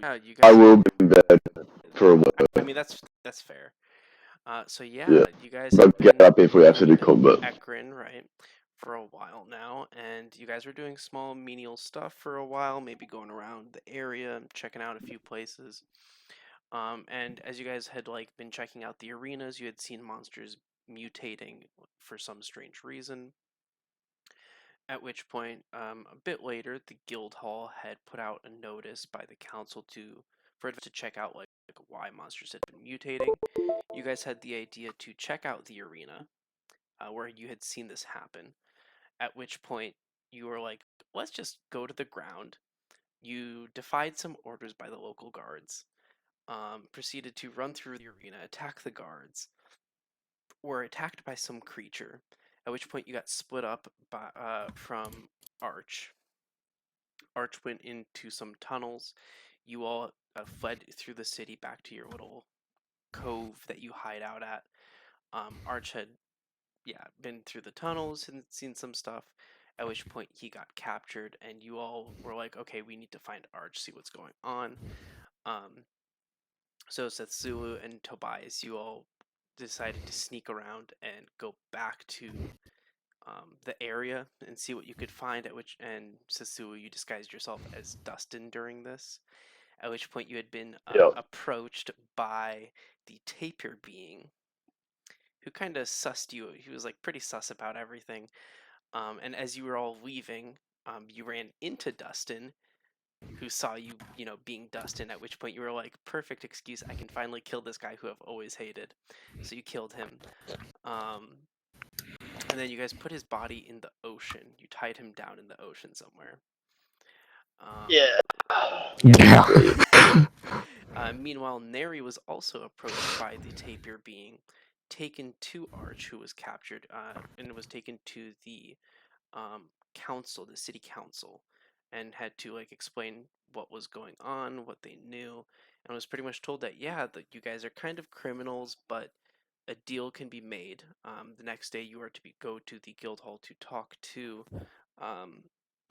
Yeah, you I guys. will be in bed for a while. I mean, that's fair. So Yeah, yeah, you guys but have get been up if we have to do in combat. Ekron, right, for a while now, and you guys were doing small menial stuff for a while, maybe going around the area and checking out a few places. And as you guys had like been checking out the arenas, you had seen monsters mutating for some strange reason. At which point, a bit later, the guild hall had put out a notice by the council for it to check out like why monsters had been mutating. You guys had the idea to check out the arena where you had seen this happen. At which point, you were like, let's just go to the ground. You defied some orders by the local guards, proceeded to run through the arena, attack the guards, were attacked by some creature, at which point you got split up from Arch. Arch went into some tunnels. You all fled through the city back to your little cove that you hide out at. Arch had, yeah, been through the tunnels and seen some stuff, at which point he got captured, and you all were like, okay, we need to find Arch, see what's going on. So Setsulu and Tobias, you all decided to sneak around and go back to the area and see what you could find. And Setsulu, you disguised yourself as Dustin during this. At which point you had been Yeah. approached by the tapir being, who kind of sussed you. He was like pretty sus about everything. And as you were all leaving, you ran into Dustin, who saw you, being Dustin, at which point you were like, perfect excuse, I can finally kill this guy who I've always hated. So you killed him. And then you guys put his body in the ocean. You tied him down in the ocean somewhere. Yeah. Yeah. Meanwhile, Neri was also approached by the tapir being, taken to Arch, who was captured, and was taken to the council, the city council, and had to like explain what was going on, what they knew, and was pretty much told that yeah, that you guys are kind of criminals, but a deal can be made. The next day, you are to go to the guild hall to talk to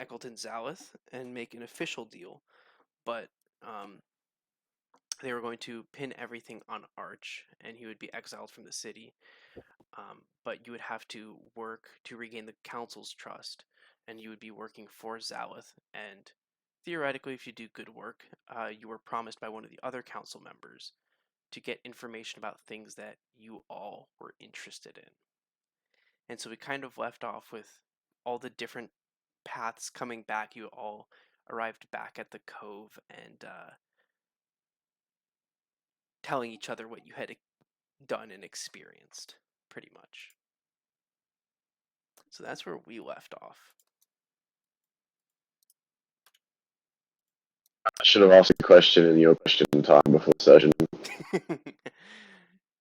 Eccleton Zalith and make an official deal, but they were going to pin everything on Arch, and he would be exiled from the city. But you would have to work to regain the council's trust, and you would be working for Zalith. And theoretically, if you do good work, you were promised by one of the other council members to get information about things that you all were interested in. And so we kind of left off with all the different paths coming back. You all arrived back at the cove and telling each other what you had done and experienced, pretty much. So that's where we left off. I should have asked a question in your question time before the session.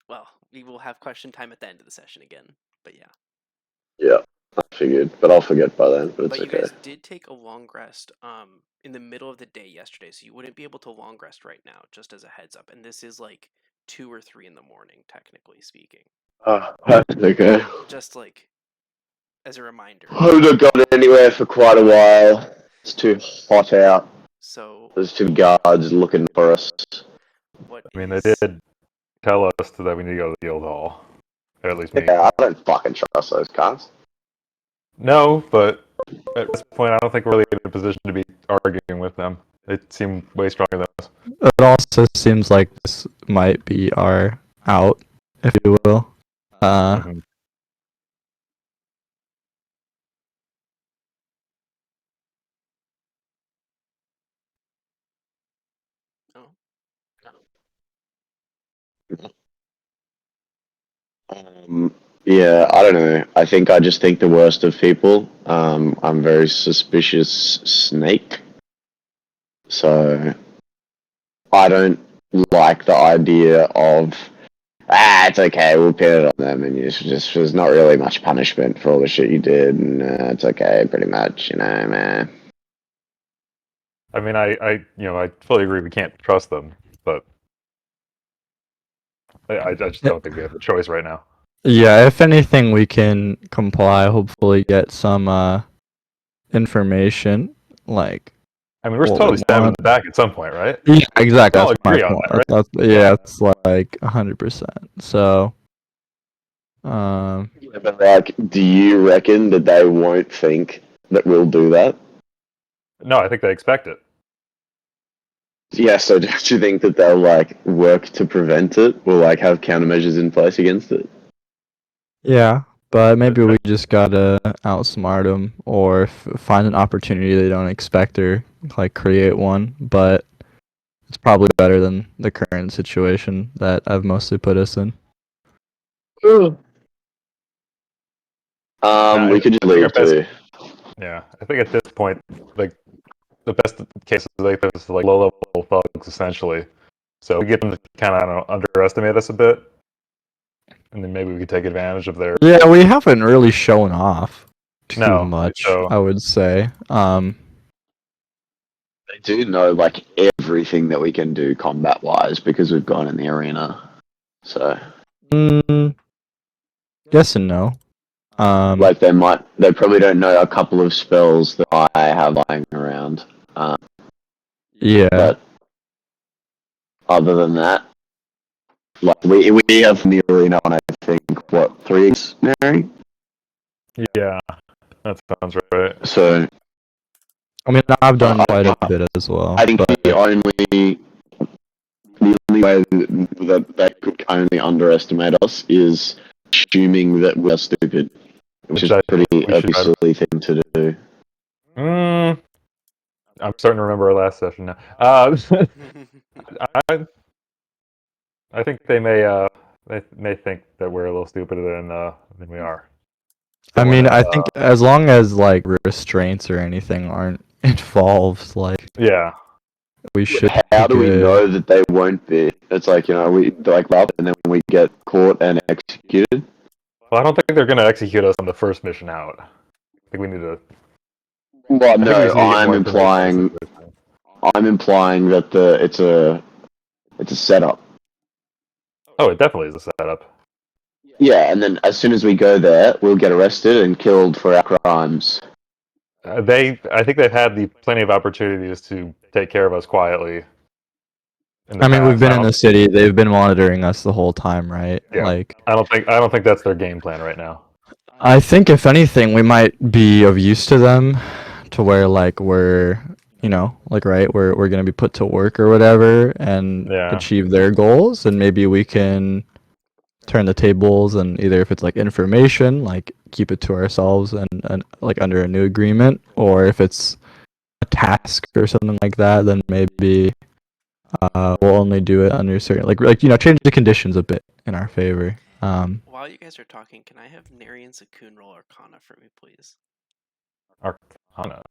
Well, we will have question time at the end of the session again, but yeah. Yeah, I figured, but I'll forget by then, but it's But you okay. guys did take a long rest in the middle of the day yesterday, so you wouldn't be able to long rest right now, just as a heads up. And this is like 2 or 3 in the morning, technically speaking. That's okay. Just like as a reminder. I haven't gone anywhere for quite a while. It's too hot out. So There's two guards looking for us. what I mean, is... they did tell us that we need to go to the guild hall. Or at least me. Yeah, I don't fucking trust those cunts. No, but at this point, I don't think we're really in a position to be arguing with them. They seem way stronger than us. It also seems like this might be our out, if you will. Mhm. Oh. Yeah, I don't know. I just think the worst of people. I'm very suspicious snake. So I don't like the idea of it's okay, we'll pin it on them, and there's not really much punishment for all the shit you did, and it's okay, pretty much, man. I mean, I fully agree we can't trust them, but I just don't think we have a choice right now. Yeah, if anything, we can comply. Hopefully, get some information. Like, I mean, we're What totally we stabbing want. the back at some point, right? Yeah, exactly. We all That's my agree on point. that, right? Yeah, it's like 100%. So, um, Yeah, but like, do you reckon that they won't think that we'll do that? No, I think they expect it. Yeah, so don't you think that they'll like work to prevent it or like have countermeasures in place against it? yeah, but maybe we just gotta outsmart them or find an opportunity they don't expect or like create one. But it's probably better than the current situation that I've mostly put us in. Nah, We could just I think our leave best. too. Yeah, I think at this point, like the best cases like this, like low level thugs, essentially. So we get them to kind of, I don't know, underestimate us a bit, and then maybe we could take advantage of their. Yeah, we haven't really shown off too No, much, so I would say. They do know like everything that we can do combat wise because we've gone in the arena. So mm, yes and no. like they probably don't know a couple of spells that I have lying around. Yeah. But other than that, like we have from the arena on I think what 3 Mary? yeah, that sounds right. So I mean, I've done quite a I, bit as well, I think but the only way that they could only underestimate us is assuming that we're stupid, which is I pretty think we a should. silly thing to do. I'm starting to remember our last session now. I I think they may think that we're a little stupider than we are. I Don't want mean, I to. think as long as like restraints or anything aren't involved, like Yeah. we should be How do we good. know that they won't be? It's like we like up and then we get caught and executed. Well, I don't think they're going to execute us on the first mission out. I think we need to. Well, I think we no, just need to get more information on the situation. I'm implying that it's a setup. Oh, it definitely is a setup. Yeah, and then as soon as we go there, we'll get arrested and killed for our crimes. I think they've had plenty of opportunities to take care of us quietly in the I mean, we've past. been in the city. They've been monitoring us the whole time, right? Yeah, Like, I don't think that's their game plan right now. I think if anything, we might be of use to them, to where like we're, like right, we're gonna be put to work or whatever and Yeah. achieve their goals, and maybe we can turn the tables and either if it's like information, like keep it to ourselves and like under a new agreement, or if it's a task or something like that, then maybe we'll only do it under certain change the conditions a bit in our favor. While you guys are talking, can I have Neri and Zakun roll Arcana for me, please? Arcana.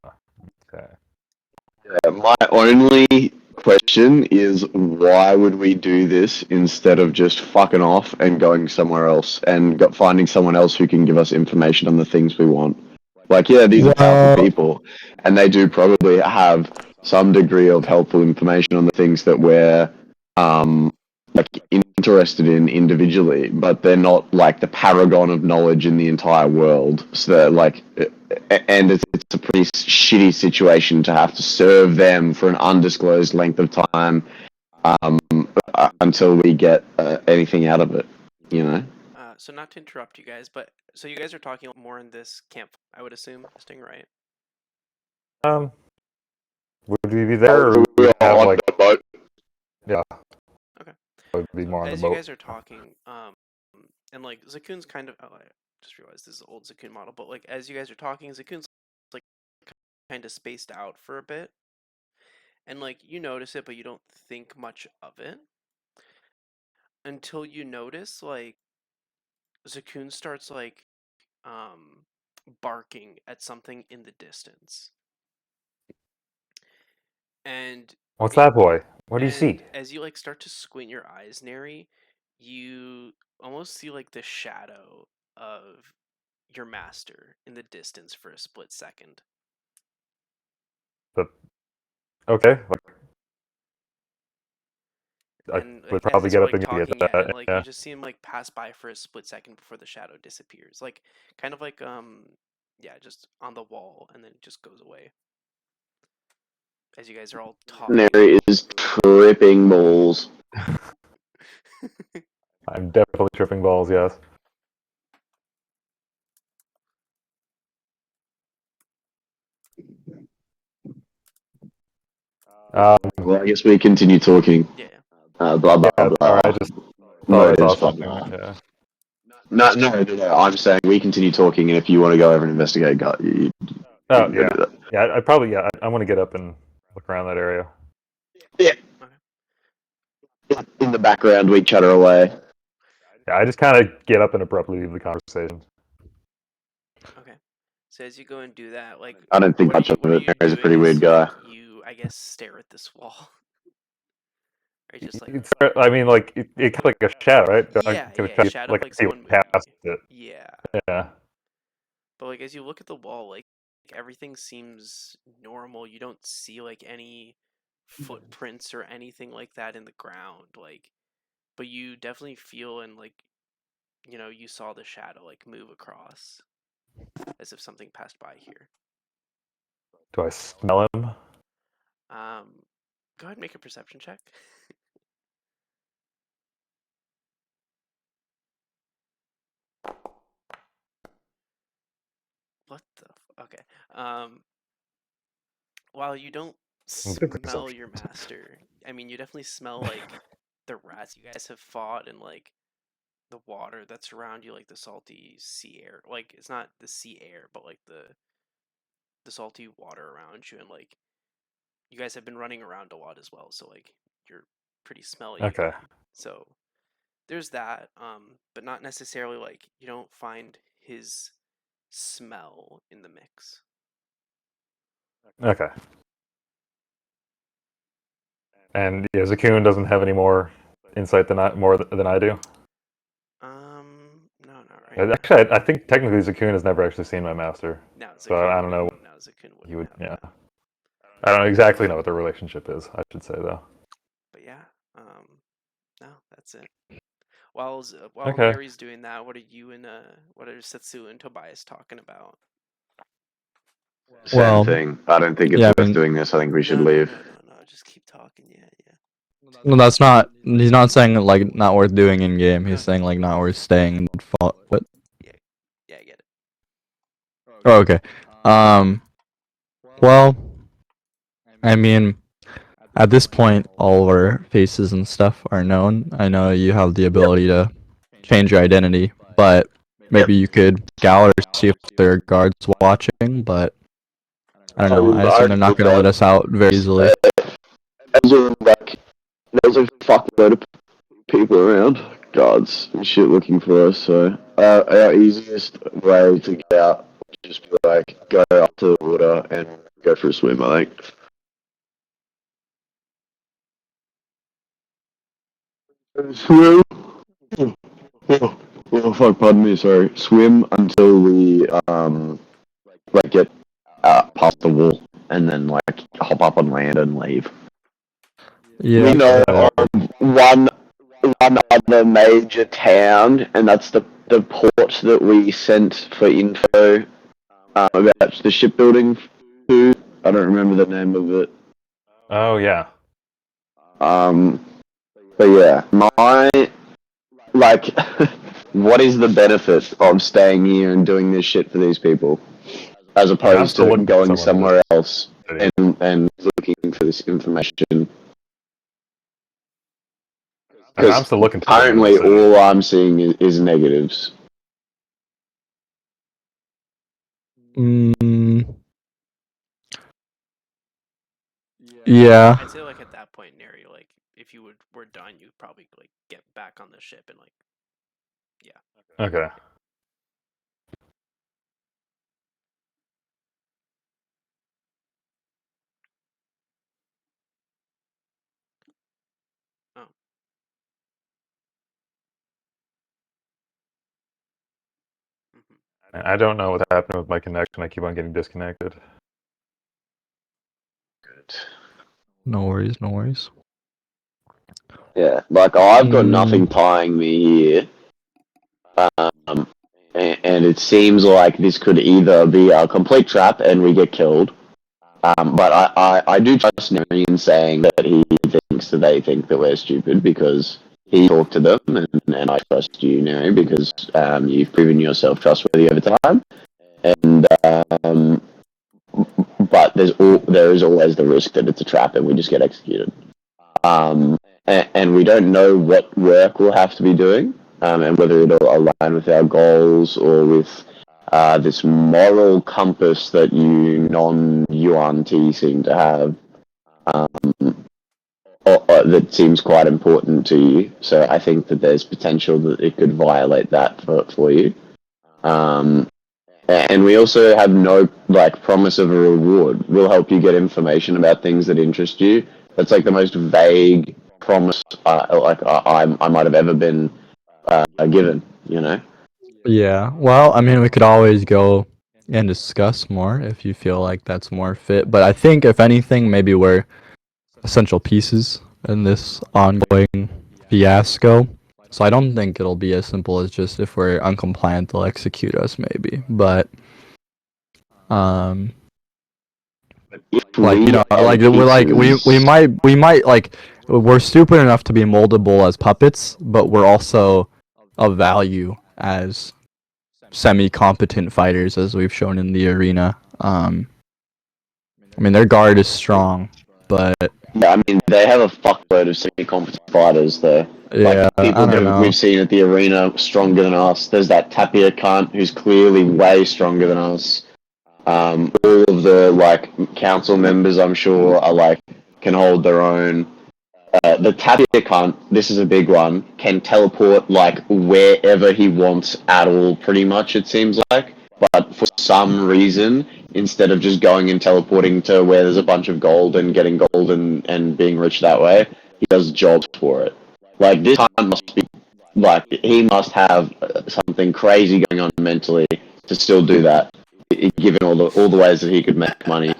Okay. My only question is why would we do this instead of just fucking off and going somewhere else and finding someone else who can give us information on the things we want? Like, yeah, these are powerful people, and they do probably have some degree of helpful information on the things that we're like interested in individually, but they're not like the paragon of knowledge in the entire world. So they're like, and it's a pretty shitty situation to have to serve them for an undisclosed length of time until we get anything out of it, you know? So not to interrupt you guys, but so you guys are talking more in this camp, I would assume, Sting, right? Would we be there, or would we We're have on like? the boat. Yeah, Okay. would be So more on the as you boat. guys are talking, and like Zakun's kind of, oh, I just realized this is an old Zakun model, but like as you guys are talking, Zakun's like kind of spaced out for a bit, and like you notice it, but you don't think much of it until you notice like Zakun starts like barking at something in the distance. And What's that, boy? What do you see? as you like start to squint your eyes, Neri, you almost see like the shadow of your master in the distance for a split second. Okay, I And would like as probably he's get up like and get talking, yeah, that. like you Yeah. just see him like pass by for a split second before the shadow disappears. Like kind of like, yeah, just on the wall, and then it just goes away. as you guys are all There talking. is tripping balls. I'm definitely tripping balls. Yes. Um, Well, I guess we continue talking. Yeah. Blah blah yeah. Sorry, I blah. just thought I saw Motives, blah something. blah. Yeah. No. I'm saying we continue talking, and if you want to go over and investigate, you Oh can go yeah. do that. Yeah. I probably I want to get up and look around that area. Yeah. Okay. In the background, we chatter away. Yeah. I just kind of get up and abruptly leave the conversation. Okay. So as you go and do that, like, I don't think much of what are it. you Mary's a doing pretty weird as guy. you, I guess, stare at this wall? Are you just like, I mean, like it kind of like a shadow, right? I'm yeah, gonna yeah, try to shadow of like like see someone what's moving. past it. Yeah. Yeah. But like as you look at the wall, like everything seems normal. You don't see like any footprints or anything like that in the ground. Like, but you definitely feel and like, you saw the shadow like move across as if something passed by here. Do I smell him? Um, Go ahead and make a perception check. What the? Okay. Um, while you don't Good smell perception. your master, I mean, you definitely smell like the rats you guys have fought and like the water that's around you, like the salty sea air. Like it's not the sea air, but like the salty water around you, and like you guys have been running around a lot as well, so like you're pretty smelly Okay. again. So there's that, but not necessarily like you don't find his smell in the mix. Okay. And yeah, Zakun doesn't have any more insight than I do. No, not right now. Actually, I think technically Zakun has never actually seen my master, Now so I don't know. Zakun He wouldn't would. have Yeah. that. I don't exactly know what their relationship is. I should say though. But yeah, no, that's it. While Okay. Mary's doing that, what are Setsu and Tobias talking about? Same Well, thing. I don't think it's yeah, I worth mean, doing this. I think we should No, no, leave. no, no, no. Just keep talking. Yeah, yeah. no, that's not. He's not saying like not worth doing in game. He's saying like not worth staying and what? Yeah, yeah, I get it. Oh, okay. Um. Well, I mean, at this point, all of our faces and stuff are known. I know you have the Yep. ability to change your identity, but maybe you could scout or see if there are guards watching. But I don't know. I I assume they're already not did gonna let us out very easily. that. As in, like, there's a fuckload of people around, guards and shit looking for us. So our easiest way to get out would just be like go up to the water and go for a swim. I think. Swim. Oh fuck! Pardon me. Sorry. Swim until we like get past the wall and then like hop up on land and leave. We Yeah. know Yeah. of one other major town, and that's the port that we sent for info about the shipbuilding. To I don't remember the name of it. Oh yeah. Um, but yeah, my like, what is the benefit of staying here and doing this shit for these people, as I mean, I'm opposed still to looking for going someone in somewhere else the city. and looking for this information? I mean, I'm Because still looking for someone in the currently city. all I'm seeing is negatives. Mm, yeah. I'd say like at that point, Neri, like if you were done, you'd probably like get back on the ship and like, yeah. Okay. Oh. And I don't know what happened with my connection. I keep on getting disconnected. Good. No worries. No worries. Yeah, like I've got nothing Mm, tying me here, um, and it seems like this could either be a complete trap and we get killed, But I do trust Neri in saying that he thinks that they think that we're stupid because he talked to them, and I trust you, Neri, because you've proven yourself trustworthy over time. And but there is always the risk that it's a trap and we just get executed. And we don't know what work we'll have to be doing, and whether it'll align with our goals or with this moral compass that you non-Yuan T seem to have, or that seems quite important to you. So I think that there's potential that it could violate that for you. And we also have no promise of a reward. We'll help you get information about things that interest you. That's like the most vague promise I might have ever been given. You know. Yeah. Well, I mean, we could always go and discuss more if you feel like that's more fit. But I think, if anything, maybe we're essential pieces in this ongoing fiasco. So I don't think it'll be as simple as just if we're uncompliant, they'll execute us, maybe. But um, If like we are the we might like we're stupid enough to be moldable as puppets, but we're also of value as semi-competent fighters, as we've shown in the arena. I mean, their guard is strong, but Yeah, I mean, they have a fuckload of semi-competent fighters there. yeah, People I don't that know. we've seen at the arena stronger than us. There's that Tapia cunt who's clearly way stronger than us. All of the council members, I'm sure, are can hold their own. The Tapia cunt, this is a big one, can teleport wherever he wants at all, pretty much, it seems like. But for some reason, instead of just going and teleporting to where there's a bunch of gold and getting gold and being rich that way, he does jobs for it. This cunt must be, he must have something crazy going on mentally to still do that, given all the ways that he could make money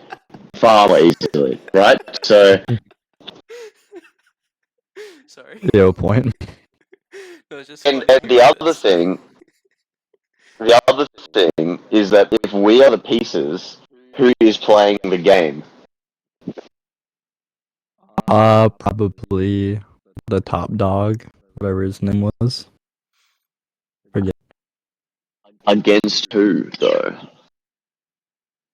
far more easily, right? So, Sorry. Yo, point. No, it's just and funny to hear this. the other thing is that if we are the pieces, who is playing the game? Probably the top dog, whatever his name was. Forget. Against who, though?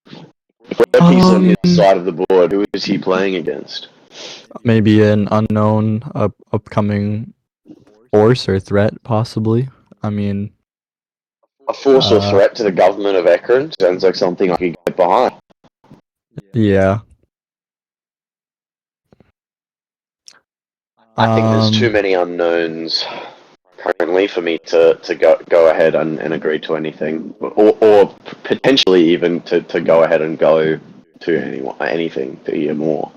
If we're a piece on his side of the board, who is he playing against? Maybe an unknown upcoming force or threat, possibly. I mean, A force or threat to the government of Ekron sounds like something I could get behind. yeah. I think there's too many unknowns currently for me to go ahead and agree to anything, or potentially even to go ahead and go to anything to hear more.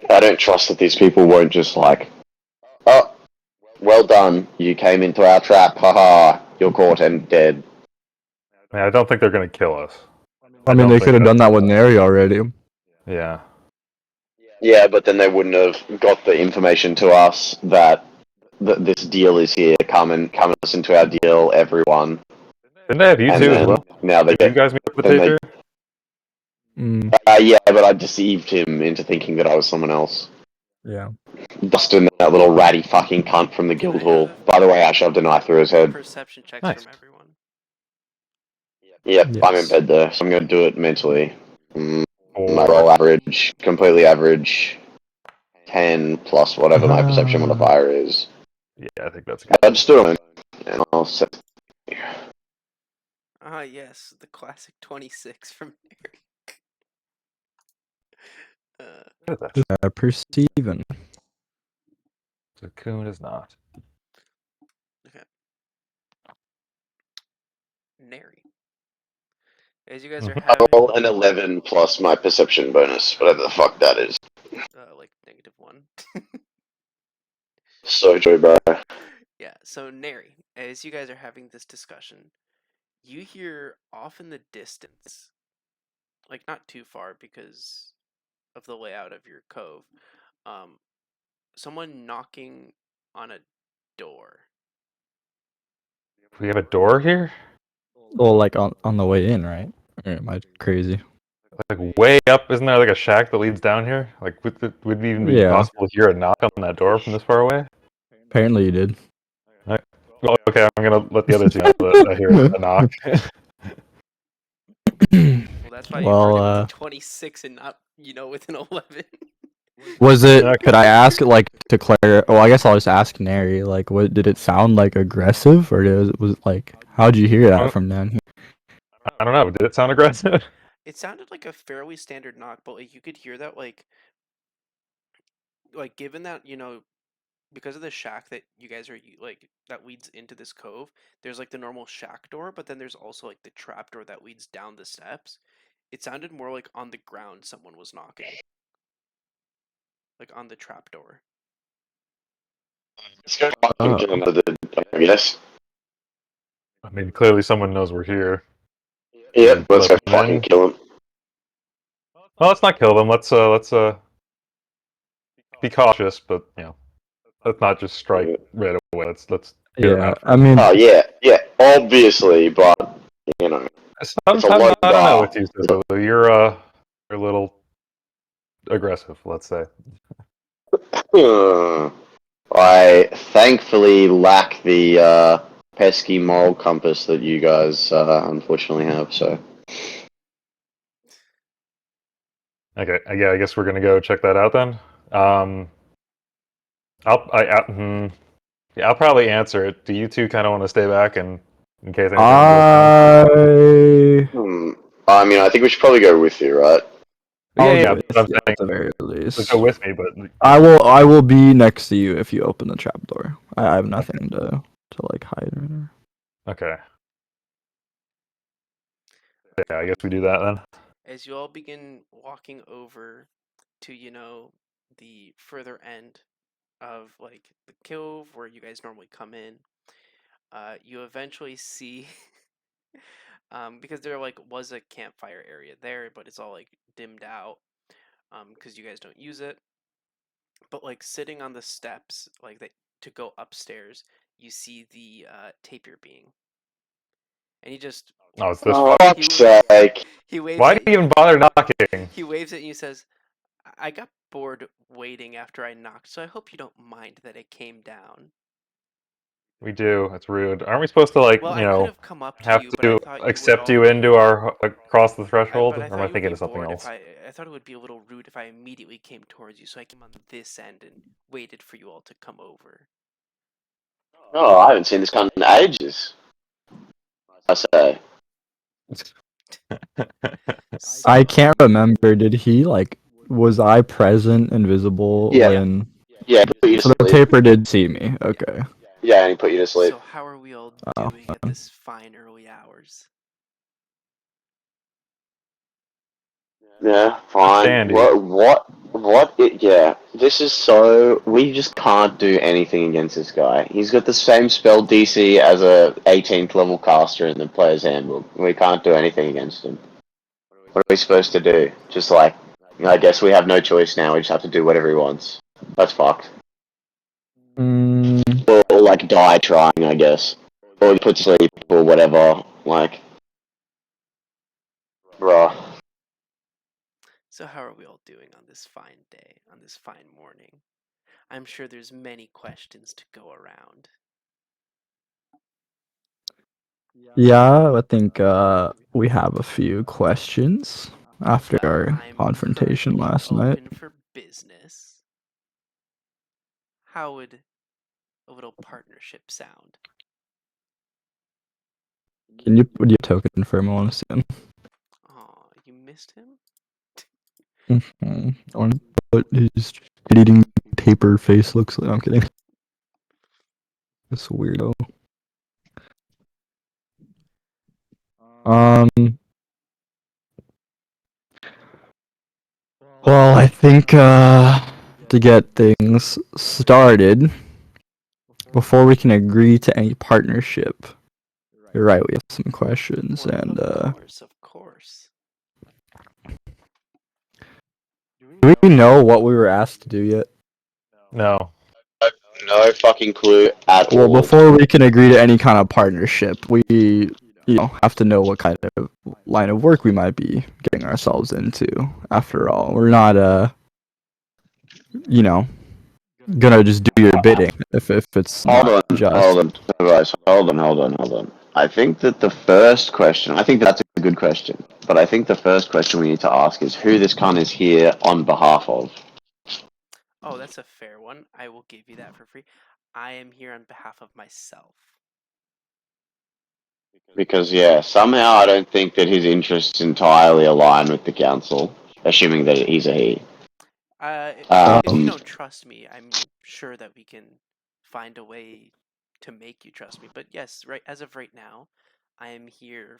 I don't trust that these people won't just oh, well done, you came into our trap, haha, you're caught and dead. I mean, I don't think they're going to kill us. I mean, they could have done that with Neri already. Yeah. Yeah, but then they wouldn't have got the information to us that this deal is here. Come and listen to our deal, everyone. Didn't they have you two as well? Now they Did you guys meet up with Taker? Yeah, but I deceived him into thinking that I was someone else. Yeah. Dustin, that little ratty fucking cunt from the guild hall. By the way, I shoved a knife through his head. Perception checks Nice. from everyone. Yep, Yes. I'm in bed there, so I'm going to do it mentally. My Or roll average, completely average, 10 plus whatever my perception modifier is. yeah, I think that's good. I just do it, and I'll set. Ah, yes, the classic 26 from Eric. What is that? Perceiving. Cocoon is not. Okay. Nary. As you guys are I having, roll an 11 plus my perception bonus, whatever the fuck that is. -1. So true, bro. Yeah, so Nary, as you guys are having this discussion, you hear off in the distance, not too far because of the layout of your cove, someone knocking on a door. We have a door here? Well, on the way in, right? Or am I crazy? like way up. Isn't there like a shack that leads down here? Like, would it even be Yeah. possible to hear a knock on that door from this far away? Apparently you did. Alright. Well, okay, I'm gonna let the other two know that I hear a knock. Well, that's why you heard it with Well, a 26 and not, with an 11. was it? Okay. Could I ask, like, to clarify? Well, I guess I'll just ask Neri. Like, what did it sound like aggressive, or was it like? How'd you hear that from down here? I don't know. Did it sound aggressive? It sounded like a fairly standard knock, but like you could hear that like given that, because of the shack that you guys are like that leads into this cove, there's like the normal shack door, but then there's also like the trap door that leads down the steps. It sounded more like on the ground someone was knocking. Like on the trap door. Let's go fucking kill another, I guess. I mean, clearly someone knows we're here. Yep, let's go Let them fucking in. kill him. Well, let's not kill them. Let's be cautious, but let's not just strike right away. Let's get them Yeah, out I first. mean, Oh, yeah, obviously, but, it's a Sometimes low I don't know bar. with you, Sizzle. You're a little aggressive, let's say. I thankfully lack the pesky moral compass that you guys unfortunately have, so. Okay, yeah, I guess we're gonna go check that out then. I'll probably answer it. Do you two kind of want to stay back and in case anything goes down? I mean, I think we should probably go with you, right? I'll Yeah, go that's with what I'm you saying. at the very Let's least. go with me, but I will be next to you if you open the trapdoor. I have nothing to like hide or whatever. okay. Yeah, I guess we do that then. As you all begin walking over to, the further end of like the cove where you guys normally come in, you eventually see because there like was a campfire area there, but it's all like dimmed out because you guys don't use it. But like sitting on the steps, like that to go upstairs, you see the tapir being, and he just Oh, it's this Oh, fuck. fuck's sake. he waves Why at do you even bother knocking? he waves at you and says, "I got bored waiting after I knocked, so I hope you don't mind that I came down." We do. It's rude. Aren't we supposed to like Well, I could have come up to have you, but I to thought you would accept all you be. into our across the threshold? But I Or am I thought you would thinking be of something bored if else? I thought it would be a little rude if I immediately came towards you, so I came on this end and waited for you all to come over. Oh, I haven't seen this cunt in ages. I say. I can't remember. Did he like? Was I present, invisible Yeah. when? Yeah, he put you to So the sleep. taper did see me. Okay. Yeah, and he put you to sleep. So how are we all Oh, doing at this fine early hours? Yeah, fine. Dandy. Yeah, this is so. We just can't do anything against this guy. He's got the same spell DC as a 18th level caster in the player's handbook. We can't do anything against him. What are we supposed to do? Just like, I guess we have no choice now. We just have to do whatever he wants. That's fucked. Mm, Or like die trying, I guess. Or put to sleep or whatever. Like, bruh. So how are we all doing on this fine day, on this fine morning? I'm sure there's many questions to go around. yeah, I think we have a few questions after Well, our I'm confrontation currently last night. open for business. How would a little partnership sound? Can you put your token for him? I want to see him. Aw, you missed him? I want to what his eating taper face looks like. I'm kidding. This weirdo. Um. Well, I think to get things started, before we can agree to any partnership, you're right. We have some questions, Well, and of course, of course. do we know what we were asked to do yet? No. No fucking clue at Well, all. before we can agree to any kind of partnership, we have to know what kind of line of work we might be getting ourselves into. After all, we're not you know, gonna just do your bidding if it's Hold not on, just. hold on, guys. Hold on. I think that the first question, I think that's a good question, but I think the first question we need to ask is who this cunt is here on behalf of. Oh, that's a fair one. I will give you that for free. I am here on behalf of myself. Because, yeah, somehow I don't think that his interests entirely align with the council, assuming that he's a he. If you Um, don't trust me, I'm sure that we can find a way to make you trust me. But yes, right as of right now, I am here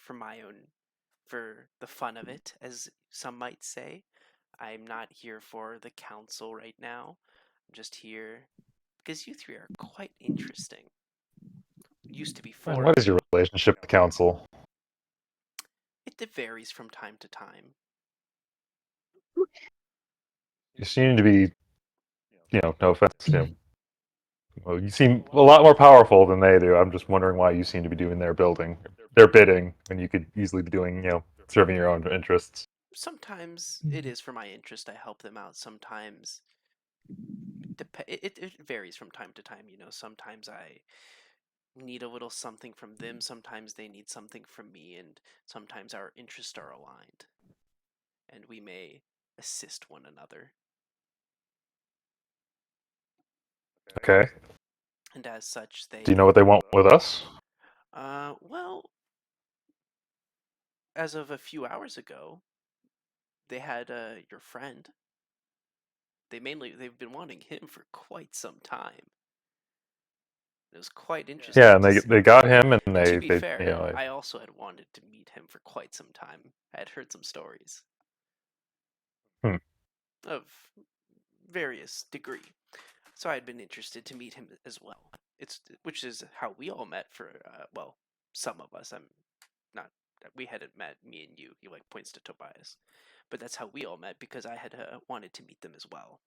for the fun of it, as some might say. I'm not here for the council right now. I'm just here because you three are quite interesting. Used to be And four what of is your you. relationship with the council? It varies from time to time. You seem to be, no offense, well, you seem a lot more powerful than they do. I'm just wondering why you seem to be doing their bidding, when you could easily be doing, serving your own interests. Sometimes it is for my interest. I help them out. Sometimes it varies from time to time. Sometimes I need a little something from them. Sometimes they need something from me, and sometimes our interests are aligned, and we may assist one another. Okay. And as such, Do you know what they want with us? well, as of a few hours ago, they had your friend. They've been wanting him for quite some time. It was quite Yeah, interesting and to they see. got him, and To they be they fair, I also had wanted to meet him for quite some time. I had heard some stories hmm. of various degree, so I had been interested to meet him as well. Which is how we all met. For well, some of us. I'm not. We hadn't met, me and you. He points to Tobias, but that's how we all met because I had wanted to meet them as well.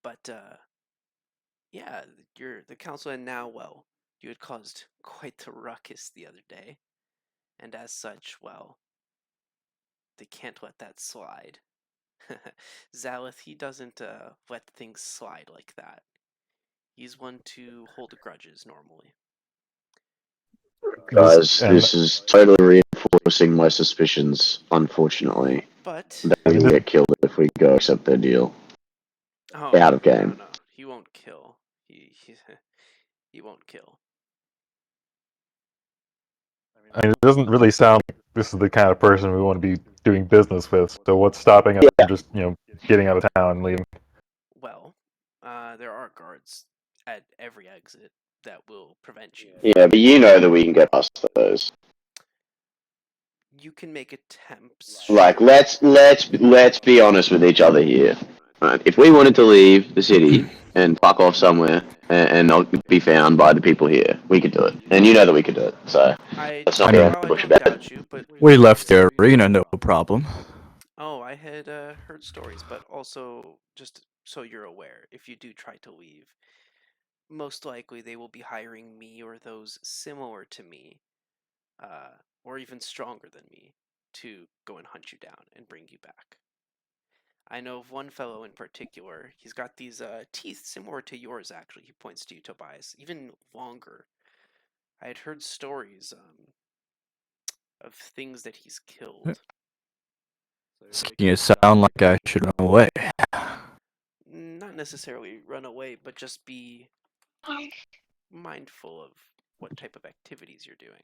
But yeah, you're the council, and now, well, you had caused quite the ruckus the other day, and as such, well, they can't let that slide. Zalith, he doesn't let things slide like that. He's one to hold grudges normally. guys, And this is totally reinforcing my suspicions, unfortunately. But They will get killed if we go accept their deal. oh Out of no, game. no, he won't kill. He won't kill. I mean, it doesn't really sound like this is the kind of person we want to be doing business with. So what's stopping us Yeah, from just, getting out of town and leaving? Well, there are guards at every exit that will prevent you yeah, from. but you know that we can get past those. You can make attempts, Like, sure. let's be honest with each other here. Right? If we wanted to leave the city and fuck off somewhere and not be found by the people here, we could do it, and you know that we could do it. So I let's I not don't. be mean, Well, around the I bush don't about it. doubt you, but we left the arena, no problem. oh, I had heard stories. But also, just so you're aware, if you do try to leave, most likely they will be hiring me or those similar to me, or even stronger than me, to go and hunt you down and bring you back. I know of one fellow in particular. He's got these teeth similar to yours, actually. He points to you, Tobias, even longer. I had heard stories of things that he's killed. It's making it sound like I should run away. Not necessarily run away, but just be mindful of what type of activities you're doing.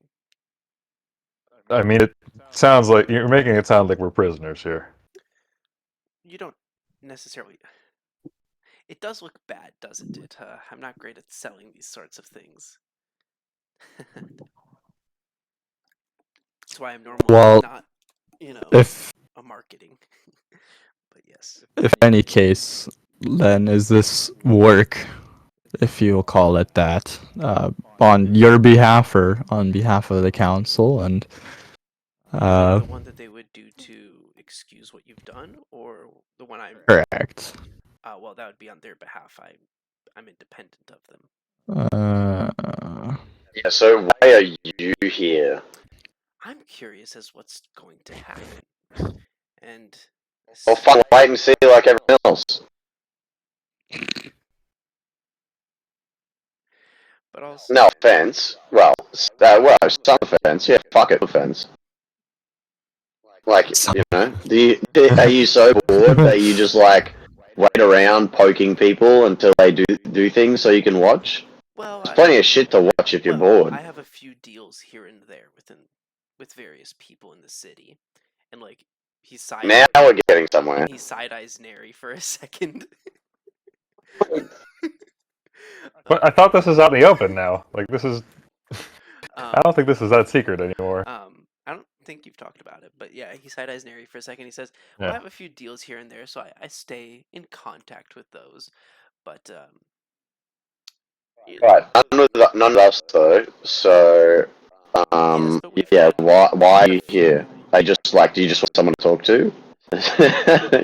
I mean, it sounds like you're making it sound like we're prisoners here. You don't necessarily. It does look bad, doesn't it? I'm not great at selling these sorts of things. That's why I'm normally Well, not, if a marketing. But yes. if any case, then is this work, if you'll call it that, on your behalf or on behalf of the council? And You mean uh, the one that they would do to excuse what you've done, or the one I'm? correct. Well, that would be on their behalf. I'm independent of them. Uh, Yeah, so why are you here? I'm curious as what's going to happen. And Well, fuck, wait and see like everyone else. but also No offense. Well, some offense. Yeah, fuck it, offense. Like, you know, are you so bored that you just like wait around poking people until they do things so you can watch? well, There's plenty of shit to watch if you're bored. I have a few deals here and there with various people in the city, and like Now we're getting somewhere. he side eyes Neri for a second. But I thought this is out in the open now. Like this is. I Um, don't think this is that secret anymore. I don't think you've talked about it, but yeah, he side eyes Neri for a second. He says, "Well, I Yeah. have a few deals here and there, so I stay in contact with those." But Right, none of us though. So, yes, but we've yeah. had Why are you a here? few. Do you just want someone to talk to?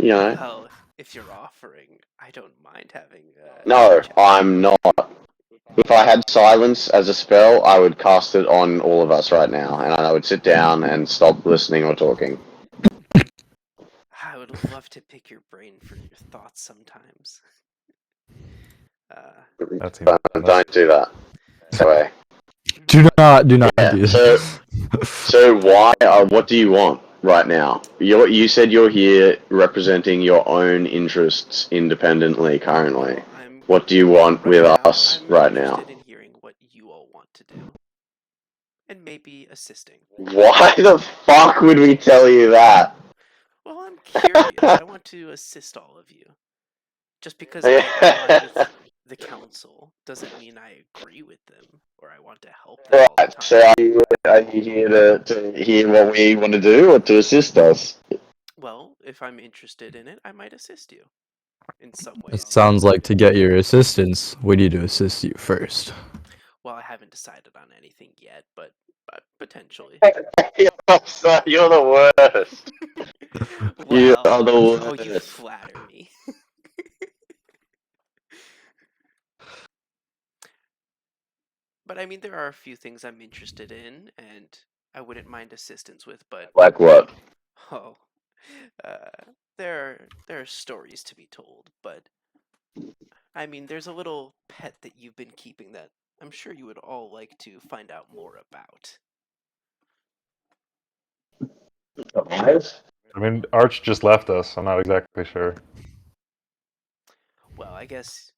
You know. Well, if you're offering, I don't mind having No, chat. I'm not. If I had silence as a spell, I would cast it on all of us right now, and I would sit down and stop listening or talking. I would love to pick your brain for your thoughts sometimes. That seems honest. Don't do that. Anyway, Do not do yeah. this. So why? What do you want right now? You said you're here representing your own interests independently currently. Well, I'm What do you want right with now. us I'm right now? interested in hearing what you all want to do, and maybe assisting. Why the fuck would we tell you that? Well, I'm curious. I want to assist all of you. Just because I ally with the council doesn't mean I agree with them or I want to help them all the Right. time. So are you here to hear what we want to do or to assist us? Well, if I'm interested in it, I might assist you in some way. It sounds like to get your assistance, we need to assist you first. Well, I haven't decided on anything yet, but potentially. You're the worst. You are the Oh, you worst. flatter me. But I mean, there are a few things I'm interested in, and I wouldn't mind assistance with. But Like what? oh, there are stories to be told. But I mean, there's a little pet that you've been keeping that I'm sure you would all like to find out more about. I mean, Arch just left us. I'm not exactly sure. Well, I guess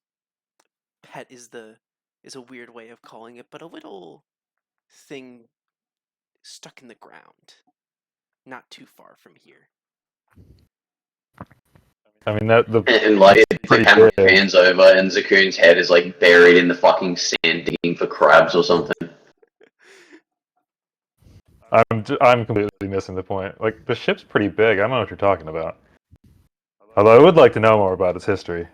pet is a weird way of calling it, but a little thing stuck in the ground, not too far from here. I mean, that the And like the pretty camera big. pans over and Zakuun's head is like buried in the fucking sand digging for crabs or something. I'm completely missing the point. Like the ship's pretty big. I don't know what you're talking about. Although I would like to know more about its history.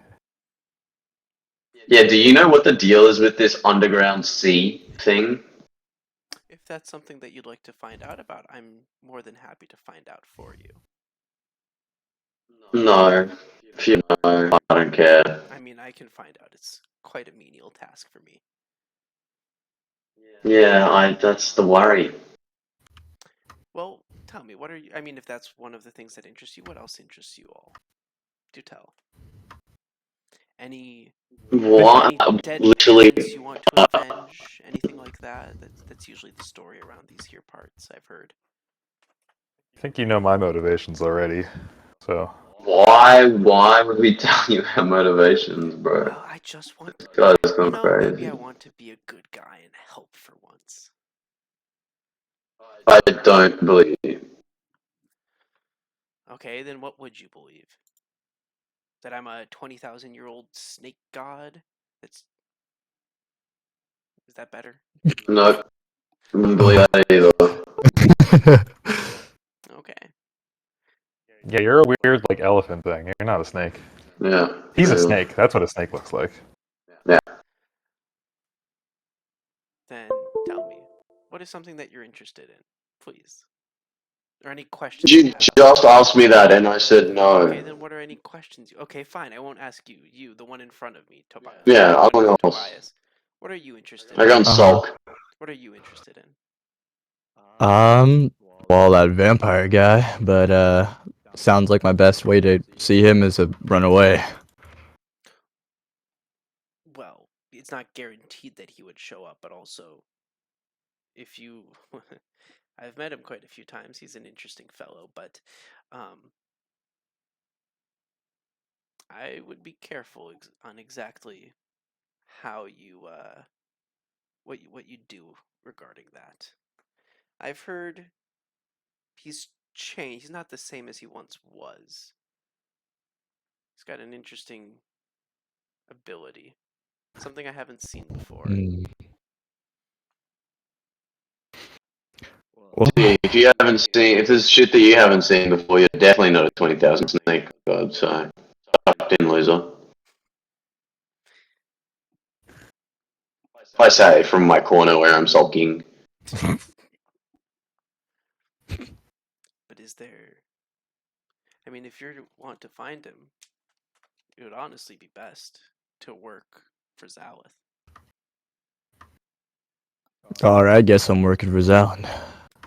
Yeah, do you know what the deal is with this underground sea thing? If that's something that you'd like to find out about, I'm more than happy to find out for you. No. If you know, I don't care. I mean, I can find out. It's quite a menial task for me. Yeah, that's the worry. Well, tell me, what are you? I mean, if that's one of the things that interests you, what else interests you all? Do tell. Any What? dead Literally, parents you want to avenge? Anything like that? That's usually the story around these here parts, I've heard. I think you know my motivations already. So why would we tell you our motivations, bro? Well, I just want, This guy's gone maybe crazy. I want to be a good guy and help for once. I don't believe you. Okay, then what would you believe? That I'm a 20,000-year-old snake god? Is that better? No, wouldn't believe that either. Okay. yeah, you're a weird like elephant thing. You're not a snake. Yeah. He's a snake. That's what a snake looks like. Yeah. Then tell me, what is something that you're interested in, please? Or any questions You you have? just asked me that and I said no. Okay, then what are any questions? Okay, fine. I won't ask you. You, the one in front of me, Tobias. Yeah, The one I with else. Tobias. What are you interested I in? can't sulk. What are you interested in? Well, that vampire guy, but sounds like my best way to see him is to run away. Well, it's not guaranteed that he would show up, but also, if you. I've met him quite a few times. He's an interesting fellow, but I would be careful on exactly how you what you do regarding that. I've heard he's changed. He's not the same as he once was. He's got an interesting ability, something I haven't seen before. Mm. Well, If you haven't seen, if there's shit that you haven't seen before, you're definitely not a 20,000 snake god. So, tucked in, loser. I say from my corner where I'm sulking. But is there? I mean, if you want to find him, it would honestly be best to work for Zalith. all right, I guess I'm working for Zalin.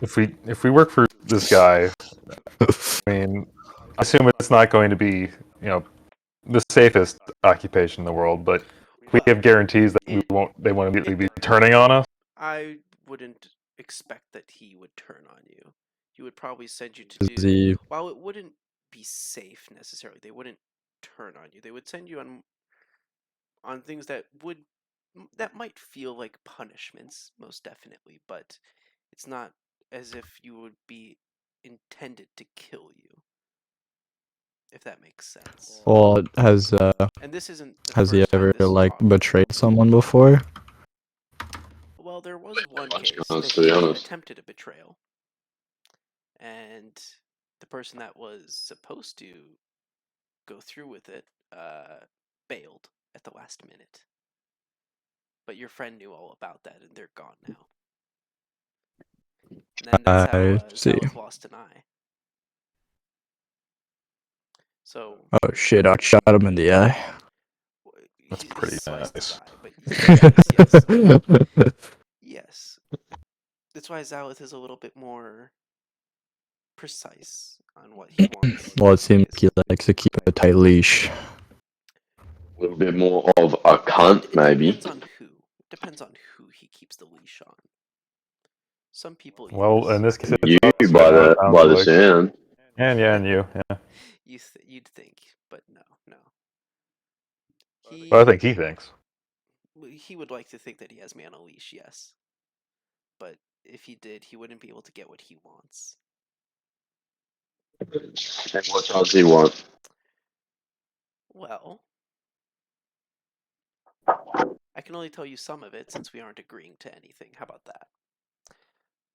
If we work for this guy, I mean, I assume it's not going to be, the safest occupation in the world, but we have guarantees that they won't immediately be turning on us. I wouldn't expect that he would turn on you. He would probably send you to Is do. he? While it wouldn't be safe necessarily, they wouldn't turn on you. They would send you on things that might feel like punishments, most definitely, but it's not as if you would be intended to kill you, if that makes sense. Well, And this isn't the has he first time ever this has like popped up. betrayed someone before? Well, there was one Bunch of case guns, that to be he honest. attempted a betrayal, and the person that was supposed to go through with it bailed at the last minute. But your friend knew all about that, and they're gone now. And then that's how I see. Zalith lost an eye. So Oh shit! I shot him in the eye. That's he pretty sliced his nice. eye, but yes. That's why Zalith is a little bit more precise on what he wants. Well, it seems His- like he likes to keep a tight leash. A little bit more of a cunt, it maybe. depends on who. It depends on who he keeps the leash on. Some people, Well, yes. in this case, You it's us right now. It by sounds the like. sound. And you, yeah. You'd think, but no. Well, I He think he thinks. he would like to think that he has me on a leash, yes. But if he did, he wouldn't be able to get what he wants. And what does he want? Well, I can only tell you some of it since we aren't agreeing to anything. How about that?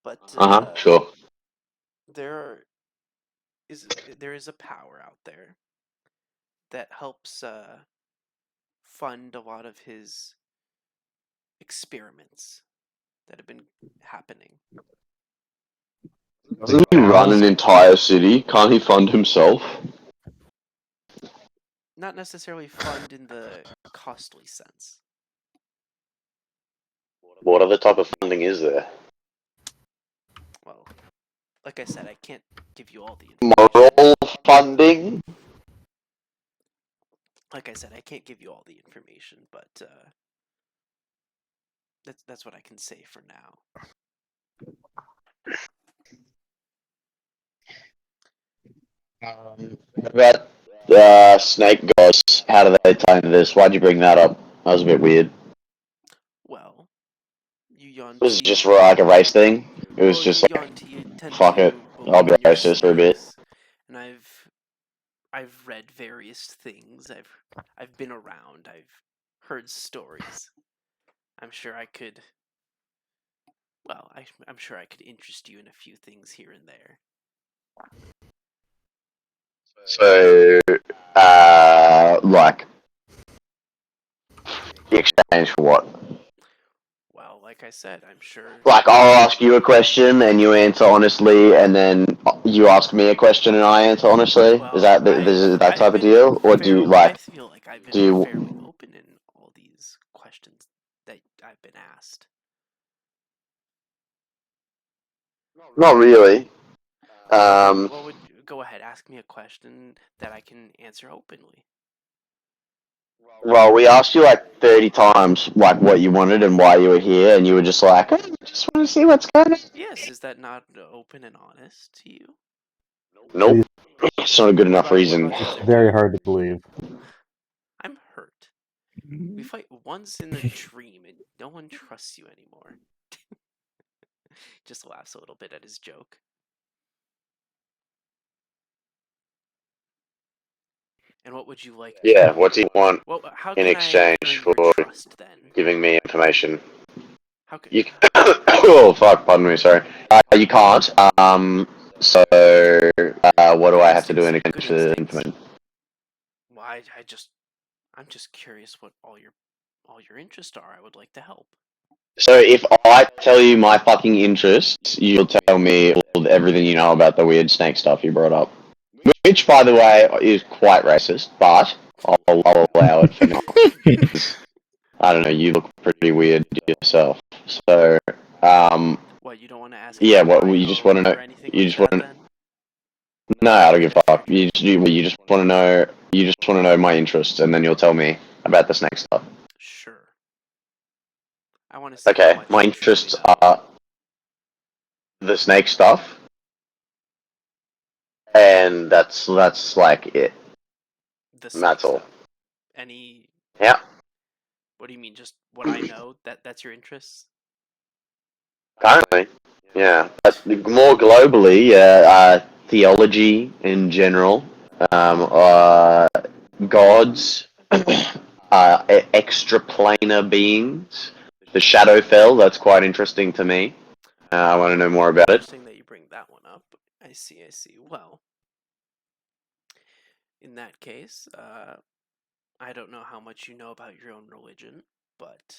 But Sure. there there is a power out there that helps fund a lot of his experiments that have been happening. Doesn't he run an entire city? Can't he fund himself? Not necessarily fund in the costly sense. What other type of funding is there? Well, like I said, I can't give you all the information. Moral funding? Like I said, I can't give you all the information, but that's what I can say for now. What about snake gods? How do they tie into this? Why'd you bring that up? That was a bit weird. Well, you Was it Yonti. just for like a race thing? It was Well, just you like, Yonti, you tend fuck it, to I'll believe be in your racist for a bit. snakes, and I've read various things. I've been around. I've heard stories. I'm sure I could. Well, I'm sure I could interest you in a few things here and there. So, like, the exchange for what? Well, like I said, I'm sure. Like, I'll ask you a question and you answer honestly, and then you ask me a question and I answer honestly. Well, Is that that I've type of been deal, or do you I like? feel like I've Do been you? fairly open in all these questions that I've been asked. Not really. Well, then, Um, what would go ahead? Ask me a question that I can answer openly. well, we asked you like 30 times like what you wanted and why you were here, and you were just like, "Oh, I just want to see what's going on." Yes, is that not open and honest to you? Nope, it's not a good enough What reason. about the other Very two? hard to believe. I'm hurt. We fight once in a dream, and no one trusts you anymore. Just laughs a little bit at his joke. And what would you like to Yeah, know? what do you want Well, how in can I exchange earn your for trust then? giving me information? How can? You oh fuck, pardon me, sorry. You can't. So what do Good I have to do instincts. in exchange Good for the instincts. information? Well, I'm just curious what all your interests are. I would like to help. So if I tell you my fucking interests, you'll tell me everything you know about the weird snake stuff you brought up. Which, by the way, is quite racist, but I'll allow it for now. I don't know, you look pretty weird yourself. So, What, you don't want to ask yeah, about what my you just want to home know? or anything You like just want that to then? no, I don't give a fuck. Okay. You just want to know. You just want to know my interests, and then you'll tell me about the snake stuff. Sure. I want to see how Okay, much my you truly interests know. are the snake stuff, and that's like it. The And snake that's all. stuff. Any Yeah, What do you mean? Just what I know? That's your interests? currently, yeah. But more globally, theology in general, gods, extraplanar beings, the Shadowfell. That's quite interesting to me. I want to know more about it. Interesting that you bring that one up. I see, I see. Well, in that case, I don't know how much you know about your own religion, but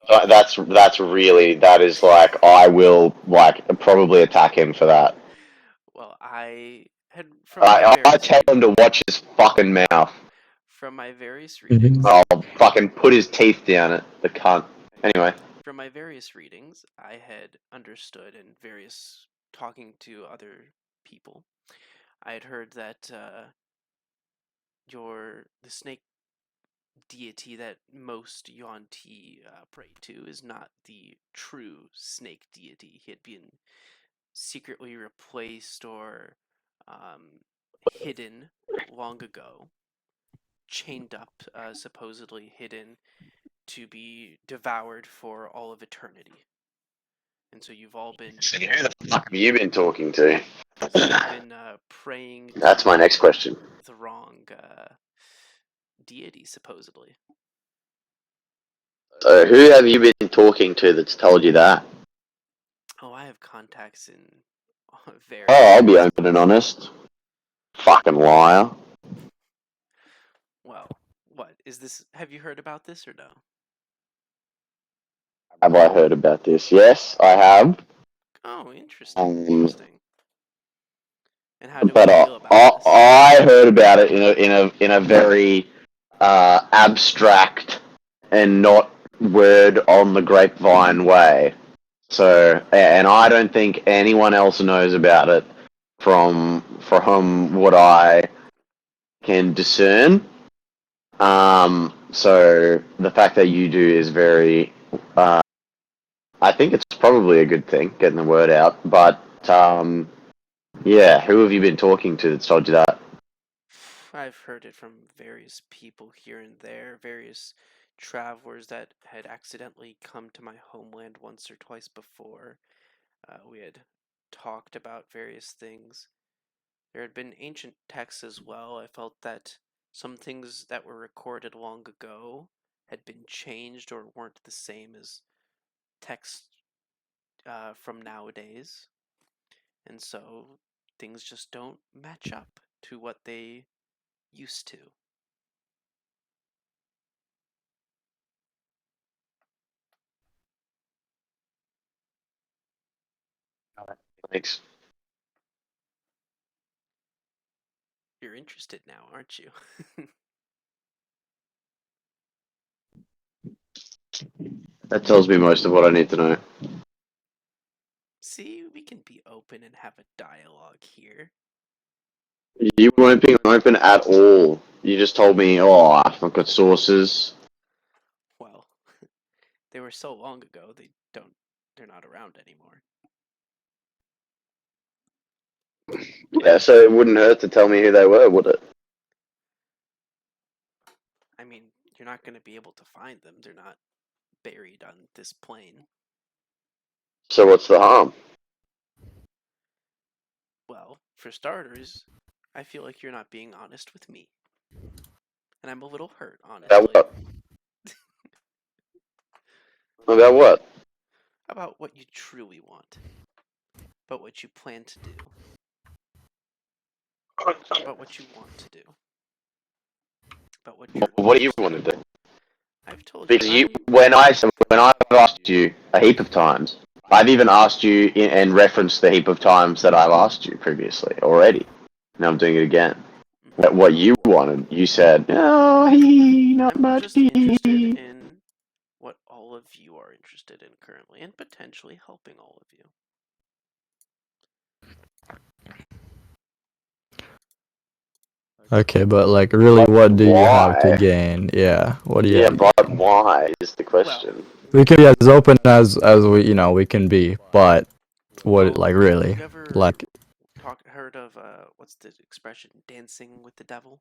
That is like I will like probably attack him for that. well, I had from my I various tell him to watch his fucking mouth. readings, I'll fucking put his teeth down it. The cunt. Anyway, I had understood in various talking to other people, I had heard that the snake deity that most Yuan-Ti pray to is not the true snake deity. He had been secretly replaced or hidden long ago, chained up, supposedly hidden to be devoured for all of eternity. And so you've all been, who the fuck have you been talking to? so you've been praying That's my next to question. the wrong deity, supposedly. So who have you been talking to that's told you that? Oh, I have contacts in Oh, various I'll be parts of open the and world. honest. Fucking liar. Well, what is this? Have you heard about this or no? Have I heard about this? Yes, I have. Oh, interesting, Um, interesting. And how do we but feel about this? I heard about it in a very abstract and not word on the grapevine way. So, and I don't think anyone else knows about it from what I can discern. So the fact that you do is very, I think it's probably a good thing, getting the word out. But yeah, who have you been talking to that's told you that? I've heard it from various people here and there, various travelers that had accidentally come to my homeland once or twice before. We had talked about various things. There had been ancient texts as well. I felt that some things that were recorded long ago had been changed or weren't the same as texts from nowadays. And so things just don't match up to what they used to. Thanks. You're interested now, aren't you? That tells me most of what I need to know. open and have a dialogue here. You weren't being open at all. You just told me, oh, I've got sources. Well, they were so long ago, they're not around anymore. Yeah, so it wouldn't hurt to tell me who they were, would it? I mean, you're not going to be able to find them. They're not buried on this plane. So what's the harm? Well, for starters, I feel like you're not being honest with me. And I'm a little hurt, honestly. About what? About what? About what you truly want. About what you plan to do. About what you want to do. About what you're What do you interested want in. to do? I've told Because you, when I've asked you a heap of times, I've even asked you and referenced the heap of times that I've asked you previously already. Now I'm doing it again. That what you wanted, you said, no, not I'm much. just interested in what all of you are interested in currently, and potentially helping all of you. Okay, but like, really, But what do you have to why? gain? Yeah, what do you Yeah, have? but why is the question. We can be as open as we can be, but what, Well, like, really, you ever like, heard of what's the expression, dancing with the devil?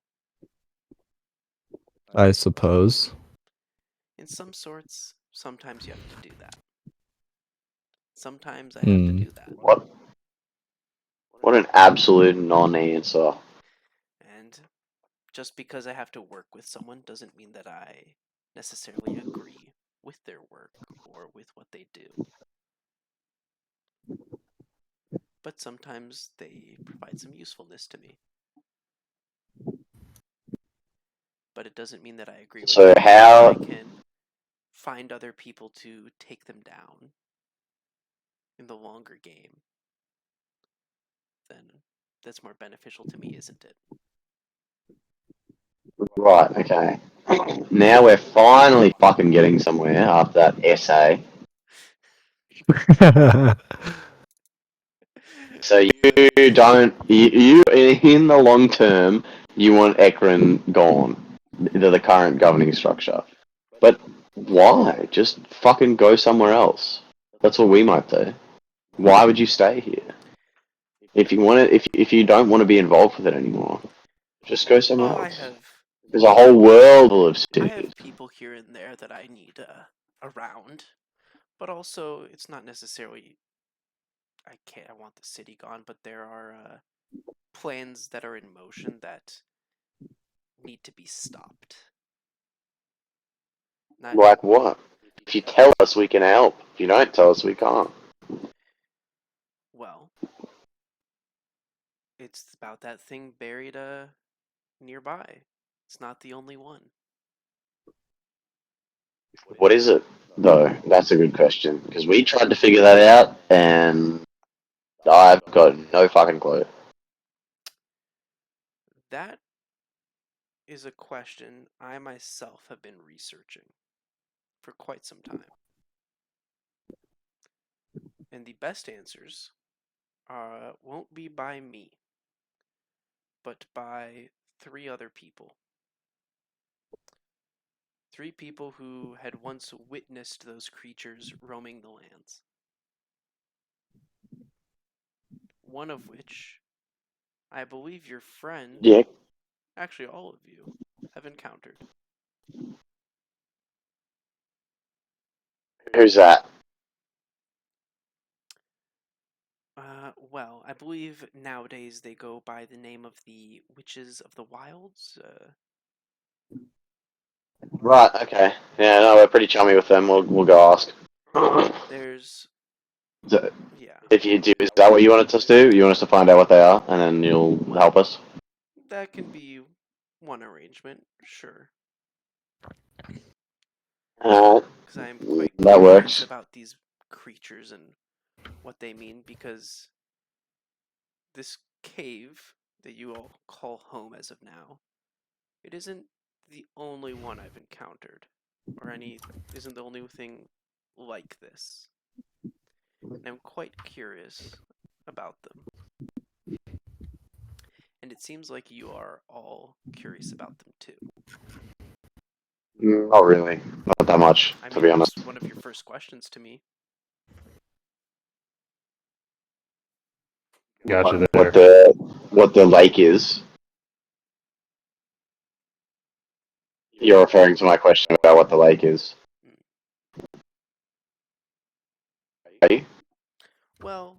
I suppose. In some sorts, sometimes you have to do that. Sometimes I have to Hmm. do that. What an absolute non-answer. And just because I have to work with someone doesn't mean that I necessarily agree with their work or with what they do. But sometimes they provide some usefulness to me. But it doesn't mean that I agree with So them. And if I how? can find other people to take them down in the longer game, then that's more beneficial to me, isn't it? Right. Okay. Now we're finally fucking getting somewhere after that essay. So you don't, you in the long term, you want Ekron gone, the current governing structure. But why? Just fucking go somewhere else. That's what we might do. Why would you stay here? If you want it, if you don't want to be involved with it anymore, just go somewhere Well, else. There's a whole world full of cities. people here and there that I need around, but also it's not necessarily I want the city gone, but there are plans that are in motion that need to be stopped. Not Like what? If you tell us, we can help. If you don't tell us, we can't. well, it's about that thing buried nearby. It's not the only one. What is it, though? That's a good question. Because we tried to figure that out, and I've got no fucking clue. That is a question I myself have been researching for quite some time. And the best answers won't be by me, but by three other people. Three people who had once witnessed those creatures roaming the lands. One of which I believe your friend, Yeah, actually all of you, have encountered. who's that? Well, I believe nowadays they go by the name of the Witches of the Wilds. Right, okay. Yeah, no, we're pretty chummy with them. We'll go ask. There's, So, yeah, if you do, is that what you wanted us to do? You want us to find out what they are, and then you'll help us? that can be one arrangement, sure. Uh, Because I am quite that curious works. about these creatures and what they mean, because this cave that you all call home as of now, it isn't the only one I've encountered, or isn't the only thing like this. And I'm quite curious about them. And it seems like you are all curious about them too. Not really. Not that much, I to mean, be it was honest. one of your first questions to me. Gotcha What, there. what the lake is. You're referring to my question about what the lake is. Are you? Well,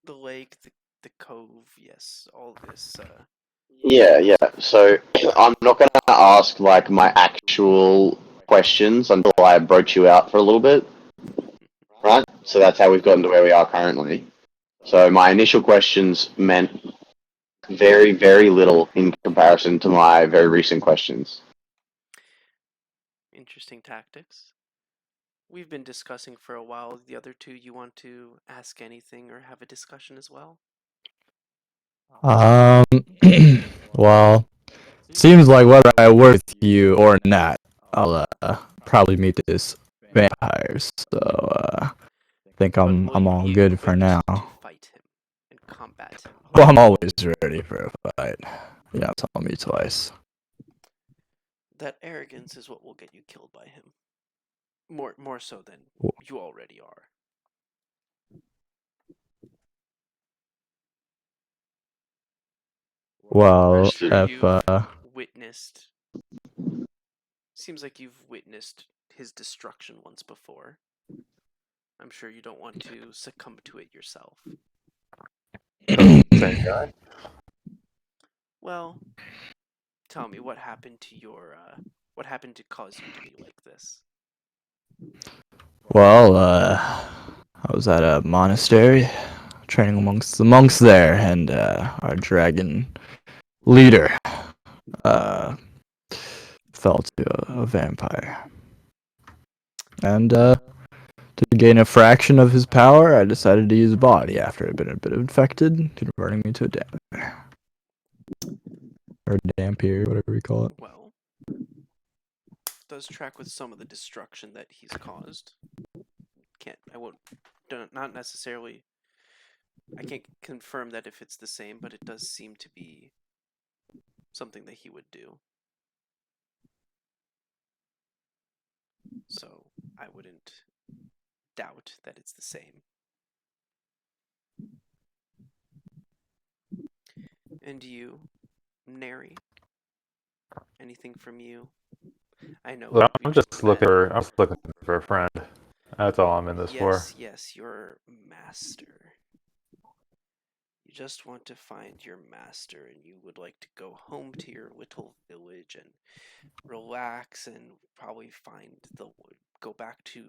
the lake, the cove, yes, all this. Yeah, yeah. So I'm not going to ask like my actual questions until I broach you out for a little bit, right? So that's how we've gotten to where we are currently. So my initial questions meant very, very little in comparison to my very recent questions. Interesting tactics. We've been discussing for a while. The other two, you want to ask anything or have a discussion as well? Um, well, seems like whether I work with you or not, I'll probably meet this vampire. So I think But will I'm you all be good for equipped now. to fight him and combat him? Well, I'm always ready for a fight. You don't tell me twice. That arrogance is what will get you killed by him. More so than you already are. I'm Well, sure if you've witnessed. Seems like you've witnessed his destruction once before. I'm sure you don't want to succumb to it yourself. Same guy. Well, tell me what happened to your what happened to cause you to be like this? well, I was at a monastery training amongst the monks there, and our dragon leader uh, fell to a vampire. And to gain a fraction of his power, I decided to use a body after it had been a bit infected, converting me to a dampier. Or dampier, whatever you call it. Well, does track with some of the destruction that he's caused. I won't, not necessarily, I can't confirm that if it's the same, but it does seem to be something that he would do. So I wouldn't doubt that it's the same. And you, Neri? Anything from you? I know Look, we just met. I'm just looking for a friend. That's all I'm in this for. Yes, your master. You just want to find your master, and you would like to go home to your little village and relax and probably go back to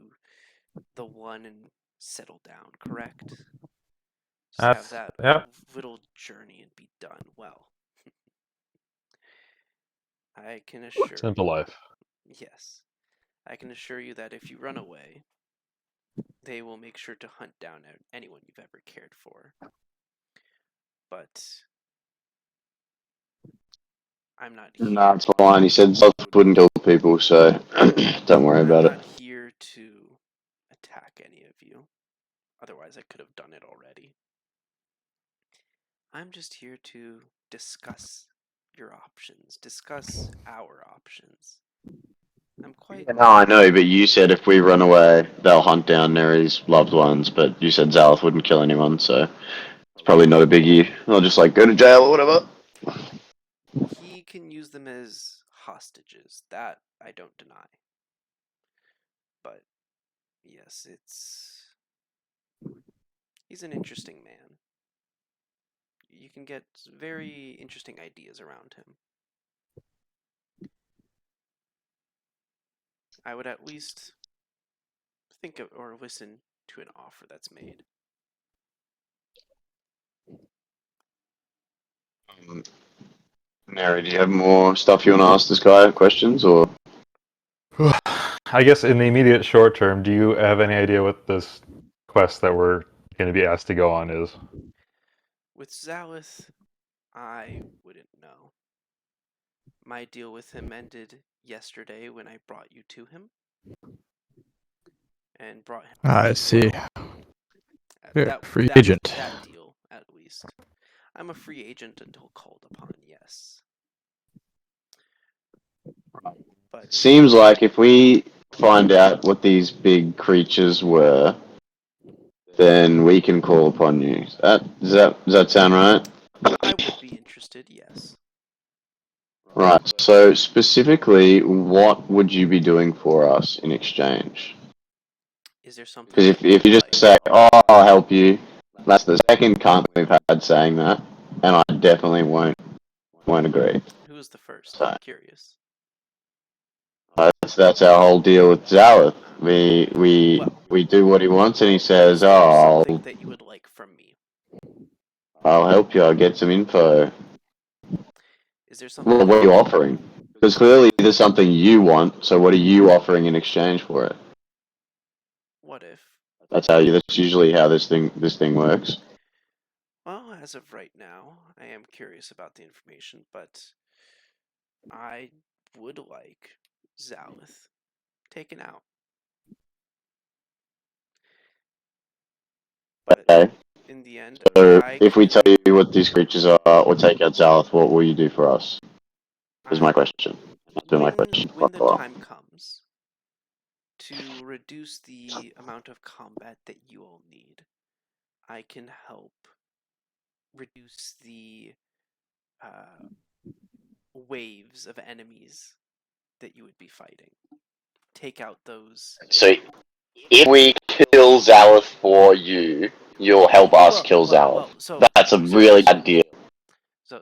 the one and settle down, correct? Just have That's that yeah. little journey and be done. Well, I can assure Simple you, life. yes, I can assure you that if you run away, they will make sure to hunt down anyone you've ever cared for. But I'm not here. Nah, it's fine. He said Zoth wouldn't kill people, so don't worry I'm about it. not here to attack any of you. Otherwise, I could have done it already. I'm just here to discuss your options, discuss our options. I'm quite. No, I know, but you said if we run away, they'll hunt down Neri's loved ones, but you said Zalith wouldn't kill anyone, so it's probably not a biggie. They'll just, like, go to jail or whatever. He can use them as hostages. That I don't deny. But yes, he's an interesting man. You can get very interesting ideas around him. I would at least think of or listen to an offer that's made. Neri, do you have more stuff you want to ask this guy, questions, or? I guess in the immediate short term, do you have any idea what this quest that we're going to be asked to go on is? With Zalith, I wouldn't know. My deal with him ended yesterday when I brought you to him. And brought him. I see. Well, You're a free agent. that deal at least. I'm a free agent until called upon, yes. But It seems like if we find out what these big creatures were, then we can call upon you. Does that sound right? I would be interested, yes. Right. So specifically, what would you be doing for us in exchange? Is there something Because that you if would you just like? say, "Oh, I'll help you," that's the second cunt we've had saying that, and I definitely won't agree. Who was the first? So I'm curious. that's our whole deal with Zalith. We Well, we do what he wants, and he says, is there "Oh, something that you would like from me? I'll help you. I'll get some info." Is there something Well, that what are you you offering? Because clearly there's something you want. So what are you offering in exchange for it? what if? That's usually how this thing works. Well, as of right now, I am curious about the information, but I would like Zalith taken out. But Okay. in the end, So I if we tell can. you what these creatures are, or take out Zalith, what will you do for us? Is my I question. That's been my question for when the a while. time comes to reduce the amount of combat that you all need, I can help reduce the uh, waves of enemies that you would be fighting. Take out those. So if we kill Zalith for you, you'll help us kill Zalith. So That's a so really bad deal. so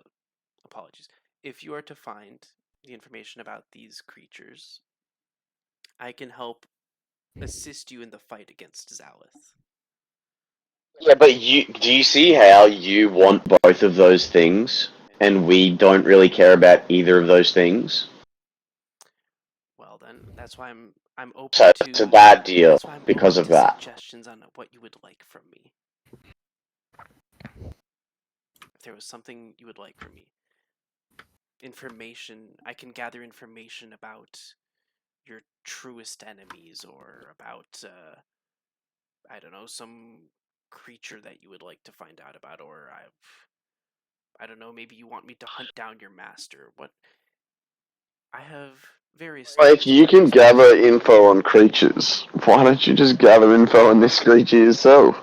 apologies. If you are to find the information about these creatures, I can help assist you in the fight against Zalith. Yeah, but do you see how you want both of those things, and we don't really care about either of those things? Well, then that's why I'm So open it's a to bad deal that's why I'm because open of to that. suggestions on what you would like from me. If there was something you would like from me, information, I can gather information about your truest enemies or about I don't know, some creature that you would like to find out about, or I don't know, maybe you want me to hunt down your master. What I have various Well, if things you to can discuss. gather info on creatures, why don't you just gather info on this creature yourself?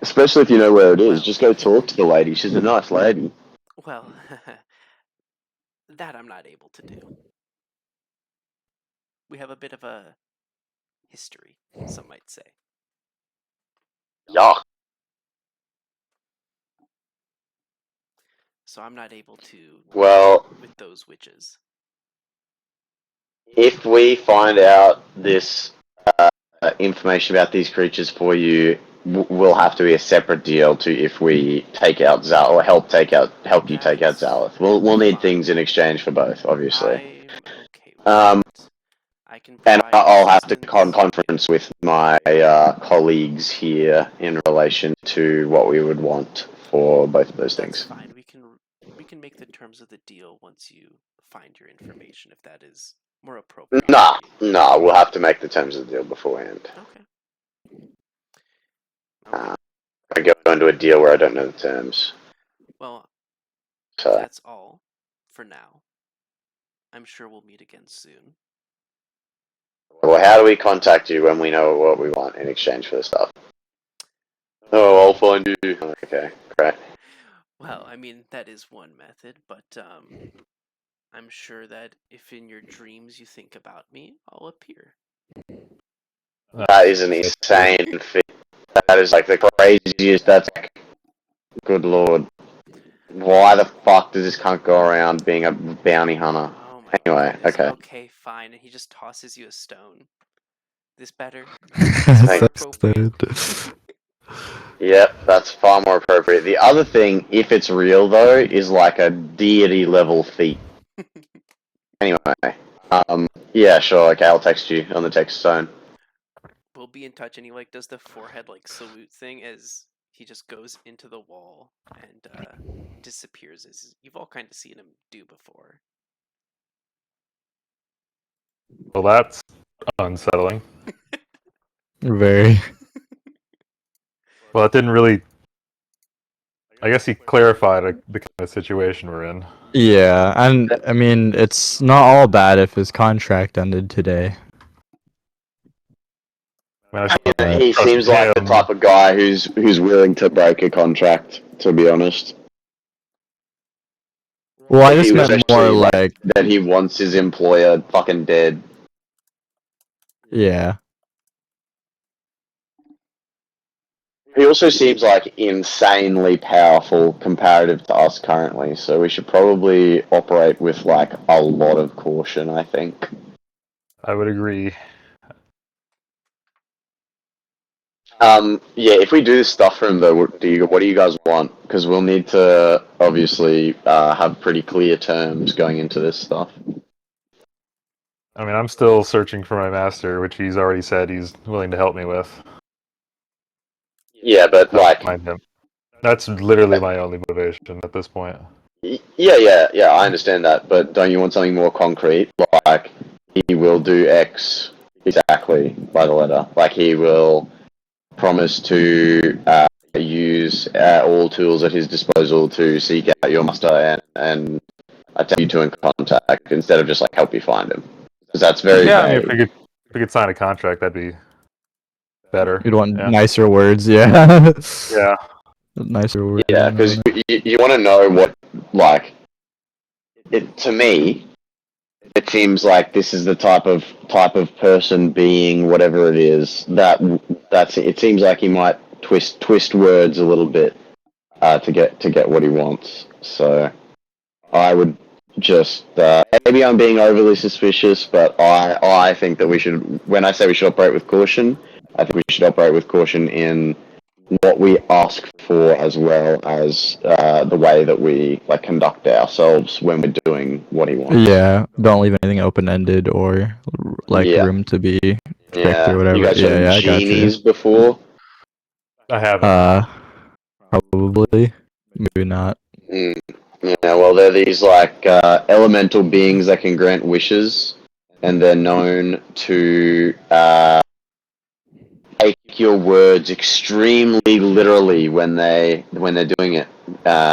Especially if you know where it is. Well, Just go talk to the lady. She's a nice lady. well, that I'm not able to do. We have a bit of a history, some might say. Yuck. So I'm not able to deal Well, with those witches. if we find out this information about these creatures for you, will have to be a separate deal to if we take out Zal or help you take out That's Zalith. We'll need things in fine. exchange for both, obviously. I'm okay with Um, that. I can and provide I'll have to assistance. conference with my colleagues here in relation to what we would want for both of those That's things. fine. We can make the terms of the deal once you find your information, if that is more appropriate for you. Nah, we'll have to make the terms of the deal beforehand. Okay. Okay. Uh, I go into a deal where I don't know the terms. Well, if So, that's all for now, I'm sure we'll meet again soon. well, how do we contact you when we know what we want in exchange for the stuff? Oh, I'll find you. Okay, great. Well, I mean, that is one method, but I'm sure that if in your dreams you think about me, I'll appear. That is an insane feat. That is like the craziest. That's like, good lord. Why the fuck does this cunt go around being a bounty hunter? Oh my Anyway, goodness. okay. Okay, fine. And he just tosses you a stone. This better? This more Thank That's appropriate? Yep, that's far more appropriate. The other thing, if it's real though, is like a deity level feat. Anyway, yeah, sure. Okay, I'll text you on the text zone. We'll be in touch, and he like does the forehead like salute thing as he just goes into the wall and disappears, as you've all kind of seen him do before. Well, that's unsettling. Very. Well, it didn't really I guess he clarified the kind of situation we're in. Yeah, and I mean, it's not all bad if his contract ended today. I mean, I still He trust seems like the him. type of guy who's willing to break a contract. To be honest, Well, I if just he was meant more especially like, that he wants his employer fucking dead. yeah. He also seems like insanely powerful comparative to us currently, so we should probably operate with like a lot of caution, I think. I would agree. Yeah, if we do this stuff for him though, what do you guys want? Because we'll need to obviously have pretty clear terms going into this stuff. I mean, I'm still searching for my master, which he's already said he's willing to help me with. Yeah, but Help like, find him. That's literally my only motivation at this point. yeah, I understand that, but don't you want something more concrete? Like, he will do X exactly by the letter. Like, he will promise to use all tools at his disposal to seek out your master and attempt you to in contact instead of just like help you find him. Because that's very Yeah, I mean, vague. if we could sign a contract, that'd be better. You'd want Yeah. nicer words, yeah. Yeah. Nicer words. Yeah, because you want to know what, like, to me, it seems like this is the type of person, being, whatever it is, that's it. Seems like he might twist words a little bit to get what he wants. So I would just maybe I'm being overly suspicious, but I think that we should. When I say we should operate with caution, I think we should operate with caution in what we ask for, as well as the way that we like conduct ourselves when we're doing what he wants. Yeah, don't leave anything open-ended or like Yeah, room to be tricked or yeah. You whatever. guys heard Yeah, of yeah, I got you. genies before? I haven't. Probably, maybe not. Mm. Yeah, well, they're these like elemental beings that can grant wishes, and they're known to take your words extremely literally when they're doing it.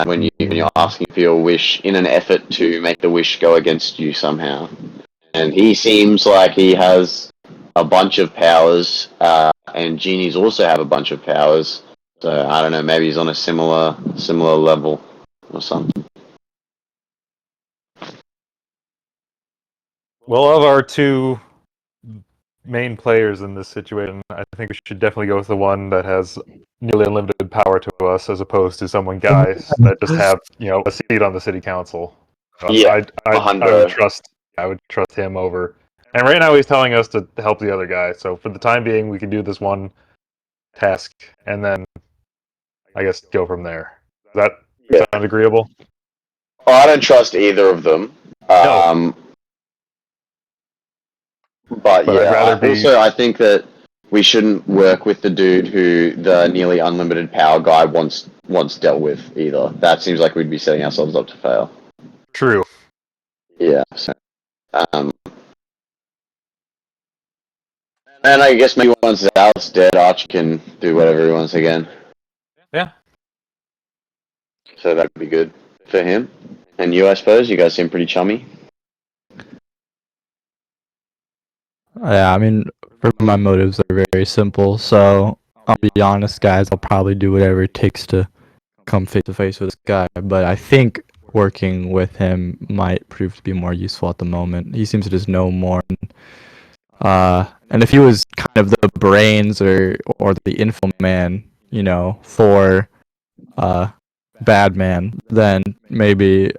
When you're asking for your wish in an effort to make the wish go against you somehow. And he seems like he has a bunch of powers, and genies also have a bunch of powers. So I don't know, maybe he's on a similar level or something. Well, of our two main players in this situation, I think we should definitely go with the one that has nearly unlimited power to us, as opposed to someone guys that just have a seat on the city council. Yeah, I would trust him over. And right now he's telling us to help the other guy. So for the time being, we can do this one task, and then I guess go from there. Does that sound agreeable? I don't trust either of them. No. But I'd yeah, rather be. also I think that we shouldn't work with the dude who the nearly unlimited power guy wants dealt with either. That seems like we'd be setting ourselves up to fail. True. Yeah. So, and I guess maybe once Zal's dead, Arch can do whatever he wants again. Yeah. So that'd be good for him. And you, I suppose, you guys seem pretty chummy. Yeah, I mean, for my motives are very simple. So I'll be honest, guys. I'll probably do whatever it takes to come face to face with this guy. But I think working with him might prove to be more useful at the moment. He seems to just know more. And if he was kind of the brains or the info man, for bad man, then maybe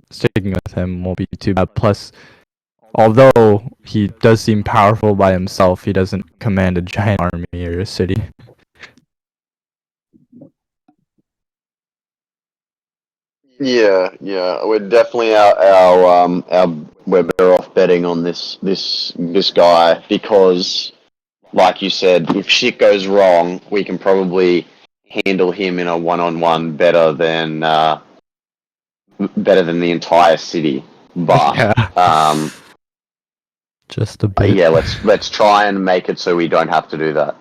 sticking with him won't be too bad. Plus, although he does seem powerful by himself, he doesn't command a giant army or a city. Yeah, we're definitely we're better off betting on this guy because, like you said, if shit goes wrong, we can probably handle him in a one-on-one better than the entire city. But Yeah. Just a bit. yeah, let's try and make it so we don't have to do that.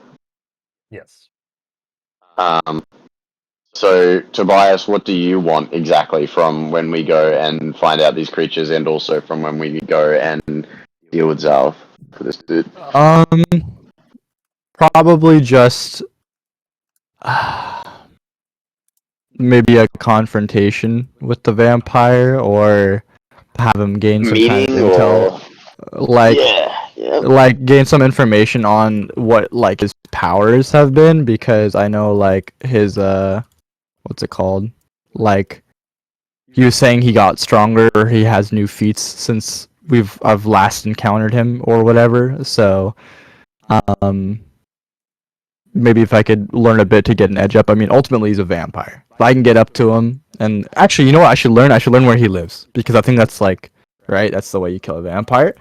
Yes. So, Tobias, what do you want exactly from when we go and find out these creatures, and also from when we go and deal with Zalf for this dude? Probably just maybe a confrontation with the vampire, or have him gain some kind of Meeting intel, or like yeah. gain some information on what like his powers have been, because I know like his what's it called, like he was saying he got stronger, or he has new feats since I've last encountered him or whatever. So um maybe if I could learn a bit to get an edge up. I mean, ultimately he's a vampire. If I can get up to him, and actually, you know what I should learn? I should learn where he lives, because I think that's like, right. That's the way you kill a vampire.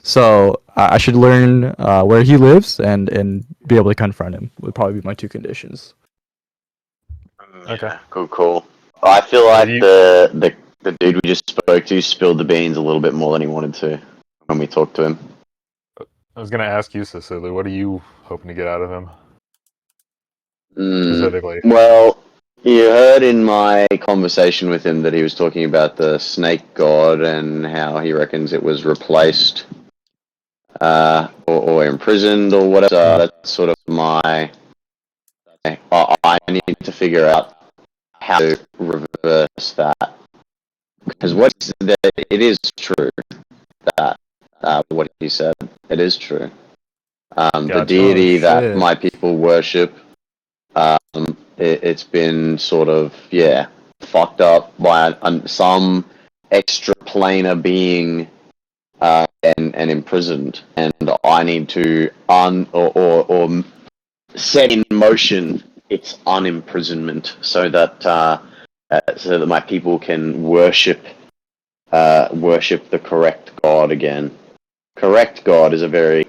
So I should learn where he lives, and be able to confront him. Would probably be my two conditions. Okay. Yeah, cool. I feel What like do you? the dude we just spoke to spilled the beans a little bit more than he wanted to when we talked to him. I was gonna ask you, Cecilia. What are you hoping to get out of him Mm, specifically? well, you heard in my conversation with him that he was talking about the snake god and how he reckons it was replaced or imprisoned or whatever. That's sort of my. I need to figure out how to reverse that, because it is true that what he said, it is true. The Gotcha. Oh deity that shit! my people worship, it's been sort of fucked up by some extraplanar being and imprisoned, and I need to or set in motion its unimprisonment so that my people can worship the correct God again. Correct God is a very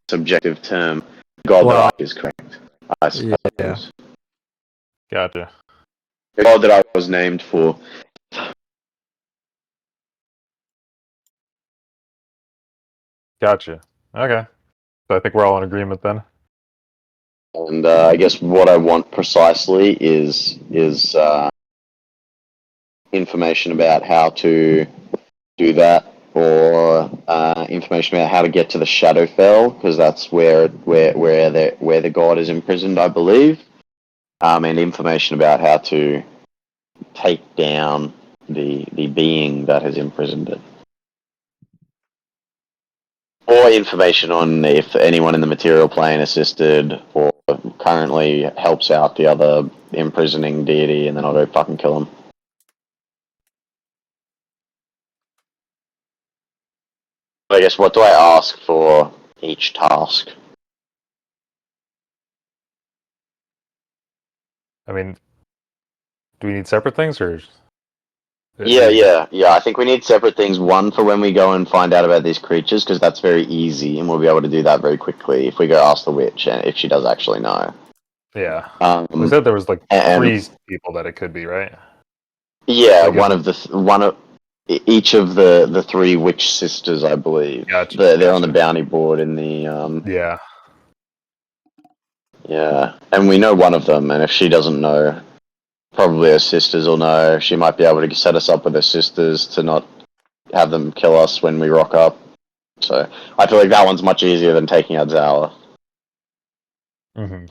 subjective term. God that I Well, is correct, I yeah. suppose. Gotcha. The God that I was named for. Gotcha. Okay. So I think we're all in agreement then. And I guess what I want precisely is information about how to do that, or information about how to get to the Shadowfell, because that's where the god is imprisoned, I believe. And information about how to take down the being that has imprisoned it, or information on if anyone in the material plane assisted or currently helps out the other imprisoning deity, and then I'll go fucking kill him. I guess, what do I ask for each task? I mean, do we need separate things or? Yeah. I think we need separate things. One for when we go and find out about these creatures, because that's very easy, and we'll be able to do that very quickly if we go ask the witch, and if she does actually know. Yeah. We Um, said there was like and 3 people that it could be, right? yeah, Like, one of each of the three witch sisters, I believe. gotcha. They're on the Gotcha. bounty board in the Yeah. yeah, and we know one of them, and if she doesn't know, probably her sisters will know. She might be able to set us up with her sisters to not have them kill us when we rock up. So I feel like that one's much easier than taking out Zala. hmm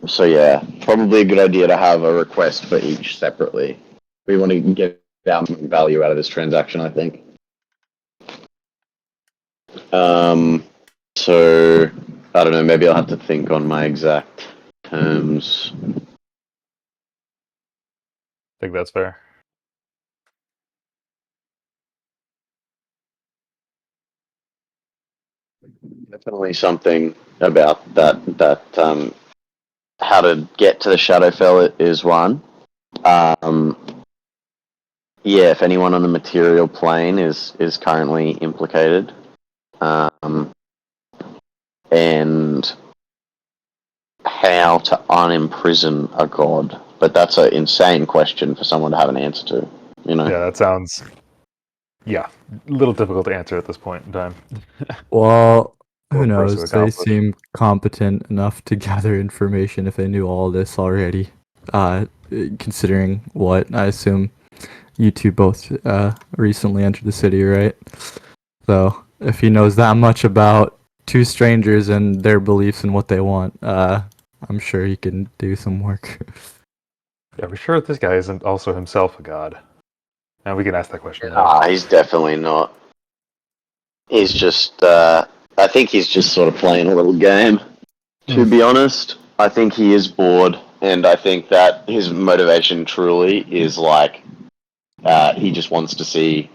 So yeah, probably a good idea to have a request for each separately. We want to get down some value out of this transaction, I think. So I don't know. Maybe I'll have to think on my exact terms. I think that's fair. Definitely something about that. How to get to the Shadowfell is one. Um, yeah, if anyone on the material plane is currently implicated, um, and how to unimprison a god. But that's an insane question for someone to have an answer to. You know. Yeah, that sounds a little difficult to answer at this point in time. Well, who Or for us to knows? They accomplish. seem competent enough to gather information if they knew all this already. considering what I assume you two both recently entered the city, right? So if he knows that much about two strangers and their beliefs and what they want, I'm sure he can do some work. Yeah, we're sure this guy isn't also himself a god. And we can ask that question later. He's definitely not. He's just, I think he's just sort of playing a little game, to be honest. I think he is bored, and I think that his motivation truly is like, he just wants to see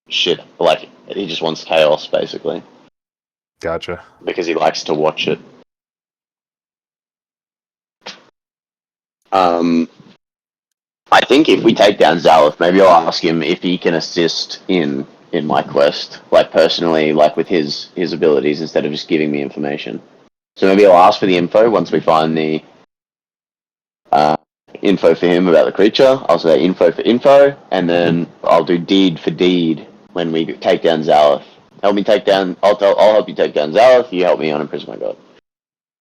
shit, like, he just wants chaos, basically, Gotcha. because he likes to watch it. I think if we take down Zalith, maybe I'll ask him if he can assist in my quest, like personally, like with his abilities, instead of just giving me information. So maybe I'll ask for the info once we find the info for him about the creature. I'll say info for info, and then I'll do deed for deed when we take down Zalith. Help me take down. I'll help you take down Zalith. You help me unimprison my god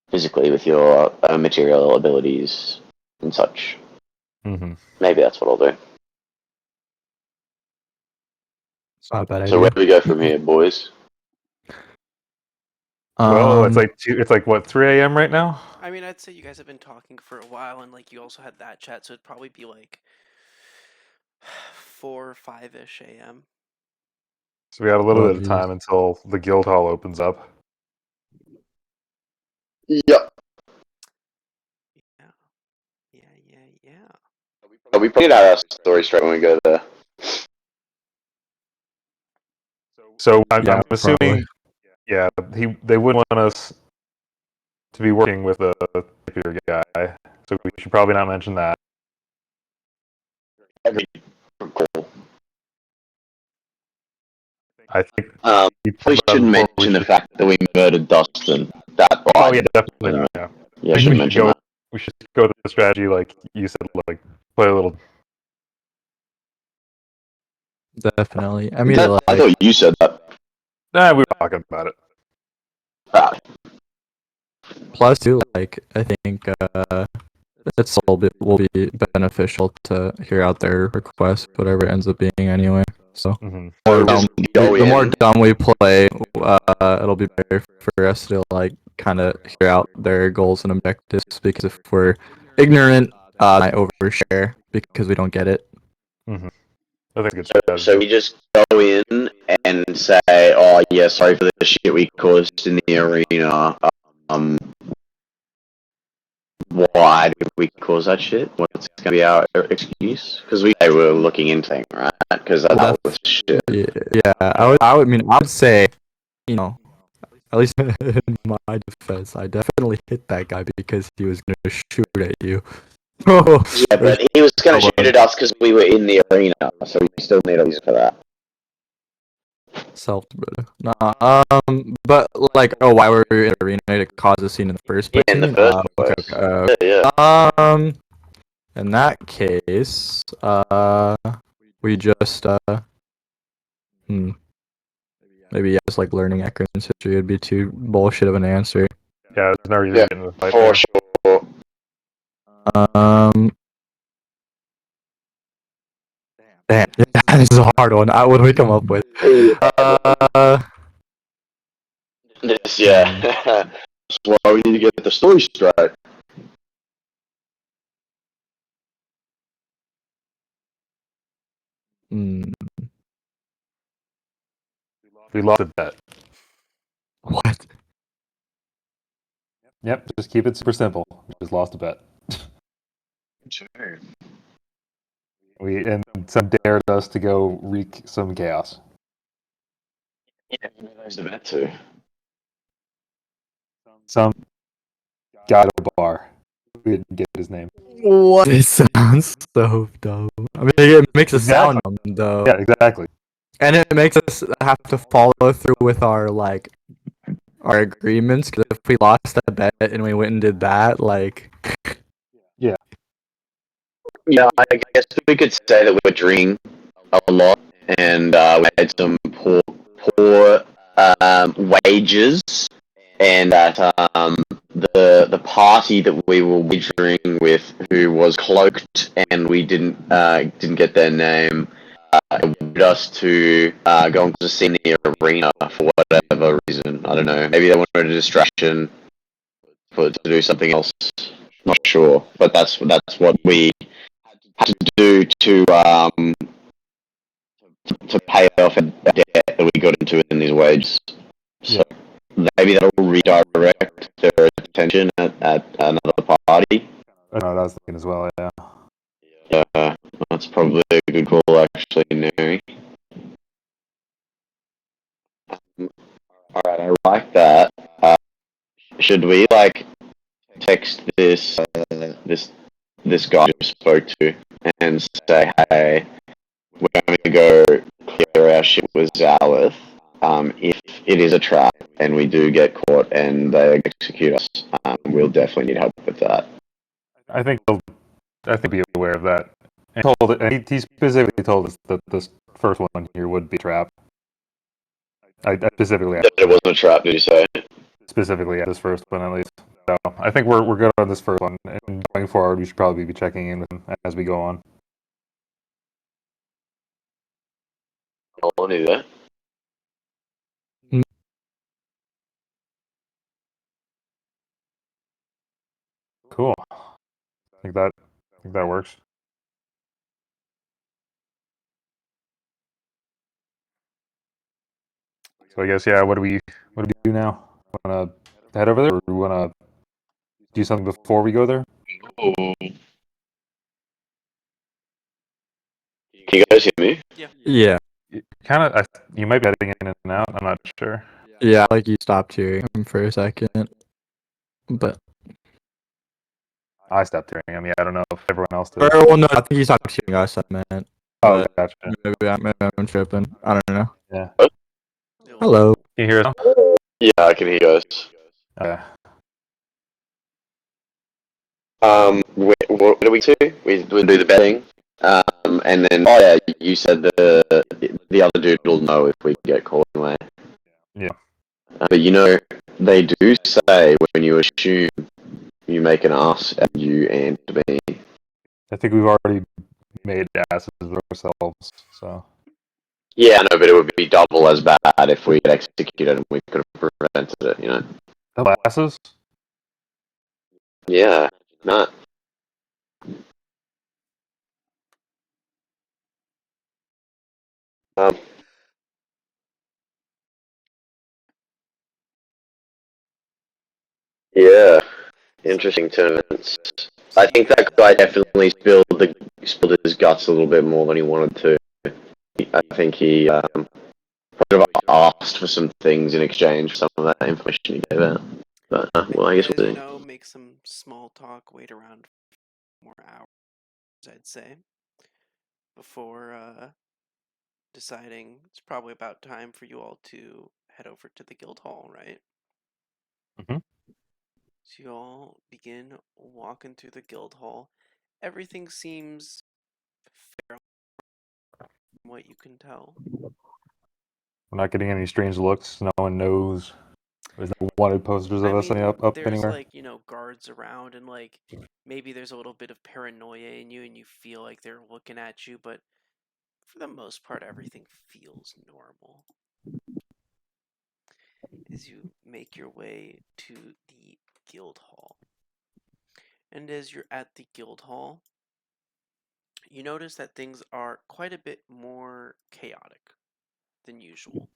physically with your material abilities and such. Mm-hmm. Maybe that's what I'll do. It's not a bad So where idea. do we go from here, boys? Well, it's like what, 3 a.m. right now? I mean, I'd say you guys have been talking for a while, and like you also had that chat, so it'd probably be like 4 or 5-ish a.m. So we got a little Oh, bit of geez. time until the guild hall opens up. Yep. Yeah, yeah. We probably out our story straight when we go there. So I'm Yeah, assuming, probably. yeah, they would want us to be working with a rapier guy, so we should probably not mention that. Cool. I think We shouldn't mention the fact that we murdered Dustin. That Oh yeah, bite. definitely. Yeah, Yeah, I think should we should mention go. that. We should go with the strategy, like you said, like play a little. Definitely. I mean, I like, thought you said that. We were talking about it. Ah, plus too, like, I think it's a little bit will be beneficial to hear out their request, whatever it ends up being anyway. So Mm-hmm. so just go the more in. dumb we play, it'll be better for us to like kind of hear out their goals and objectives. Because if we're ignorant, might overshare because we don't get it. Mm-hmm. I think it's a good So strategy. we just go in and say, "Oh yeah, sorry for the shit we caused in the arena. Why did we cause that shit? What's gonna be our excuse? Because we were looking into things, right? Because that was shit. Yeah, I would say, you know, at least in my defense, I definitely hit that guy because he was gonna shoot at you. Yeah, but he was gonna shoot at us because we were in the arena, so we still need a reason for that. Self, brother. Nah, but like, oh, why were we in the arena to cause a scene in the first place? Yeah, in You the mean? first Okay, place. okay. Yeah. In that case, we just, maybe yeah, just like learning Ekron's history would be too bullshit of an answer. Yeah, there's no reason Yeah, to get into the fight for there. sure. Um, damn, yeah, this is a hard one. What do we come up with? This, yeah. That's why we need to get the story straight. Hmm, We lost a bet. what? Yep, just keep it super simple. We just lost a bet. Sure. And some dared us to go wreak some chaos. Yeah, there's the bet too. Some guy at a bar. We didn't get his name. What? It sounds so dumb. I mean, it makes us sound Exactly. dumb, though. Yeah, exactly. And it makes us have to follow through with our like our agreements. Because if we lost that bet and we went and did that, like, Yeah, I guess we could say that we were drinking a lot and we had some poor wages and that the party that we were wagering with, who was cloaked, and we didn't get their name, wanted us to go on to see the arena for whatever reason. I don't know. Maybe they wanted a distraction to do something else. Not sure, but that's what we had to do to pay off a debt that we got into in these wages. So maybe that'll redirect their attention at another party. I know, that was thinking as well, yeah. Yeah, that's probably a good call, actually, Neri. Alright, I like that. Should we, text this guy you spoke to and say, hey, we're going to go clear our shit with Zalith. If it is a trap and we do get caught and they execute us, we'll definitely need help with that. I think be aware of that. And he specifically told us that this first one here would be a trap. I specifically That it wasn't a trap, did you say? specifically at this first one at least. So I think we're good on this first one, and going forward, we should probably be checking in with him as we go on. I'll do that. Cool. I think that works. So I guess what do we do now? Want to head over there, or do we want to do something before we go there? Ooh. Can you guys hear me? Yeah. Kind of. You might be heading in and out. I'm not sure. Yeah, like you stopped hearing him for a second. But I stopped hearing him. Yeah, I don't know if everyone else did. well, no, I think he stopped hearing us. I meant. Oh, But gotcha. maybe I'm tripping. I don't know. Yeah. Hello. Can you hear us? Yeah, I can hear you guys. Okay. What do we do? We do the betting. And then, you said the other dude will know if we get caught anyway. Yeah. But they do say when you assume, you make an ass out of you and me. I think we've already made asses of ourselves. So. Yeah, I know, but it would be double as bad if we had executed and we could have prevented it, Double asses? Yeah, not. Yeah, interesting tournaments. I think that guy definitely spilled his guts a little bit more than he wanted to. I think he sort of asked for some things in exchange for some of that information he gave out. But well, I guess we'll see. Make some small talk, wait around more hours, I'd say, before deciding it's probably about time for you all to head over to the guild hall, right? Mhm. So you all begin walking through the guild hall. Everything seems fair from what you can tell. We're not getting any strange looks. No one knows. There's no wanted posters of us up there's anywhere. guards around, and maybe there's a little bit of paranoia in you, and you feel like they're looking at you, but for the most part, everything feels normal. As you make your way to the guild hall. And as you're at the guild hall, you notice that things are quite a bit more chaotic than usual.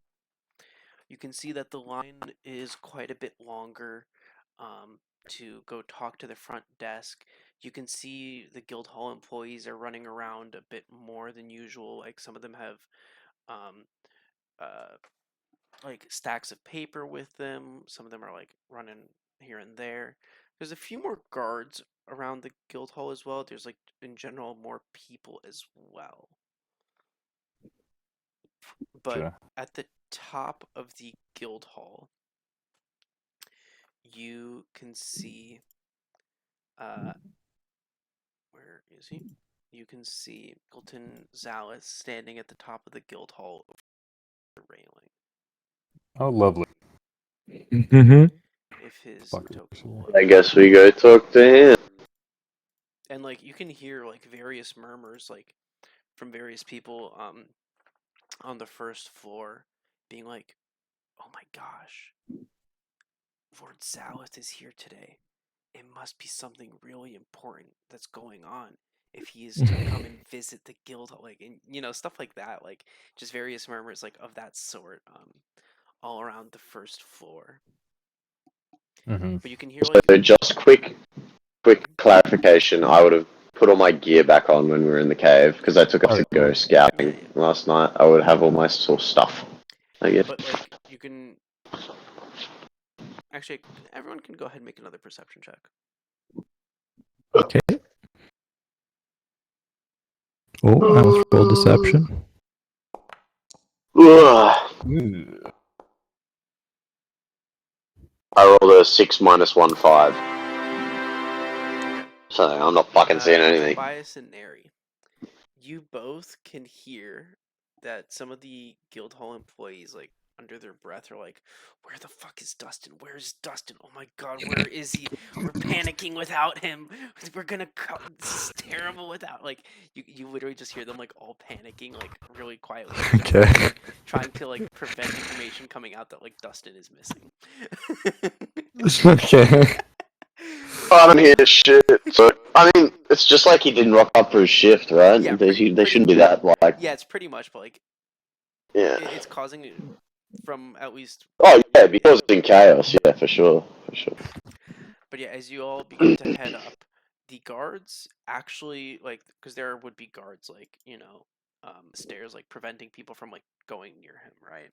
You can see that the line is quite a bit longer to go talk to the front desk. You can see the guild hall employees are running around a bit more than usual. Like some of them have um, stacks of paper with them. Some of them are running here and there. There's a few more guards around the guild hall as well. There's in general more people as well. But Sure. at the top of the guild hall, you can see where is he? You can see Milton Zalis standing at the top of the guild hall over the railing. Oh, lovely. Mm-hmm. with his Fucker. token look. I guess we go talk to him. And like you can hear like various murmurs like from various people on the first floor being like, "Oh my gosh, Lord Zalith is here today. It must be something really important that's going on if he is to come and visit the guild, like, and stuff like that, like just various murmurs like of that sort all around the first floor. Mm-hmm. But you can hear like So just quick clarification. I would have put all my gear back on when we were in the cave because I took it to go scouting Yeah. last night. I would have all my sort of stuff. I guess. But like you can actually everyone can go ahead and make another perception check. Okay. Oh, I almost rolled deception. Ugh. I rolled a 6 minus 1 5. So I'm not fucking seeing anything. Tobias and Neri, you both can hear that some of the guild hall employees, like under their breath, are like, "Where the fuck is Dustin? Where is Dustin? Oh my god, where is he? We're panicking without him. We're gonna this is terrible without." Like you literally just hear them like all panicking, like really quietly, Okay. trying to like prevent information coming out that like Dustin is missing. Okay. I don't hear shit. So I mean, it's just like he didn't rock up for his shift, right? Yeah, they pretty- shouldn't be that like. Yeah, it's pretty much, but like Yeah. it's causing from at least. Oh yeah, because in chaos. Yeah, for sure. But yeah, as you all begin to head up, the guards actually like because there would be guards like stairs like preventing people from like going near him, right?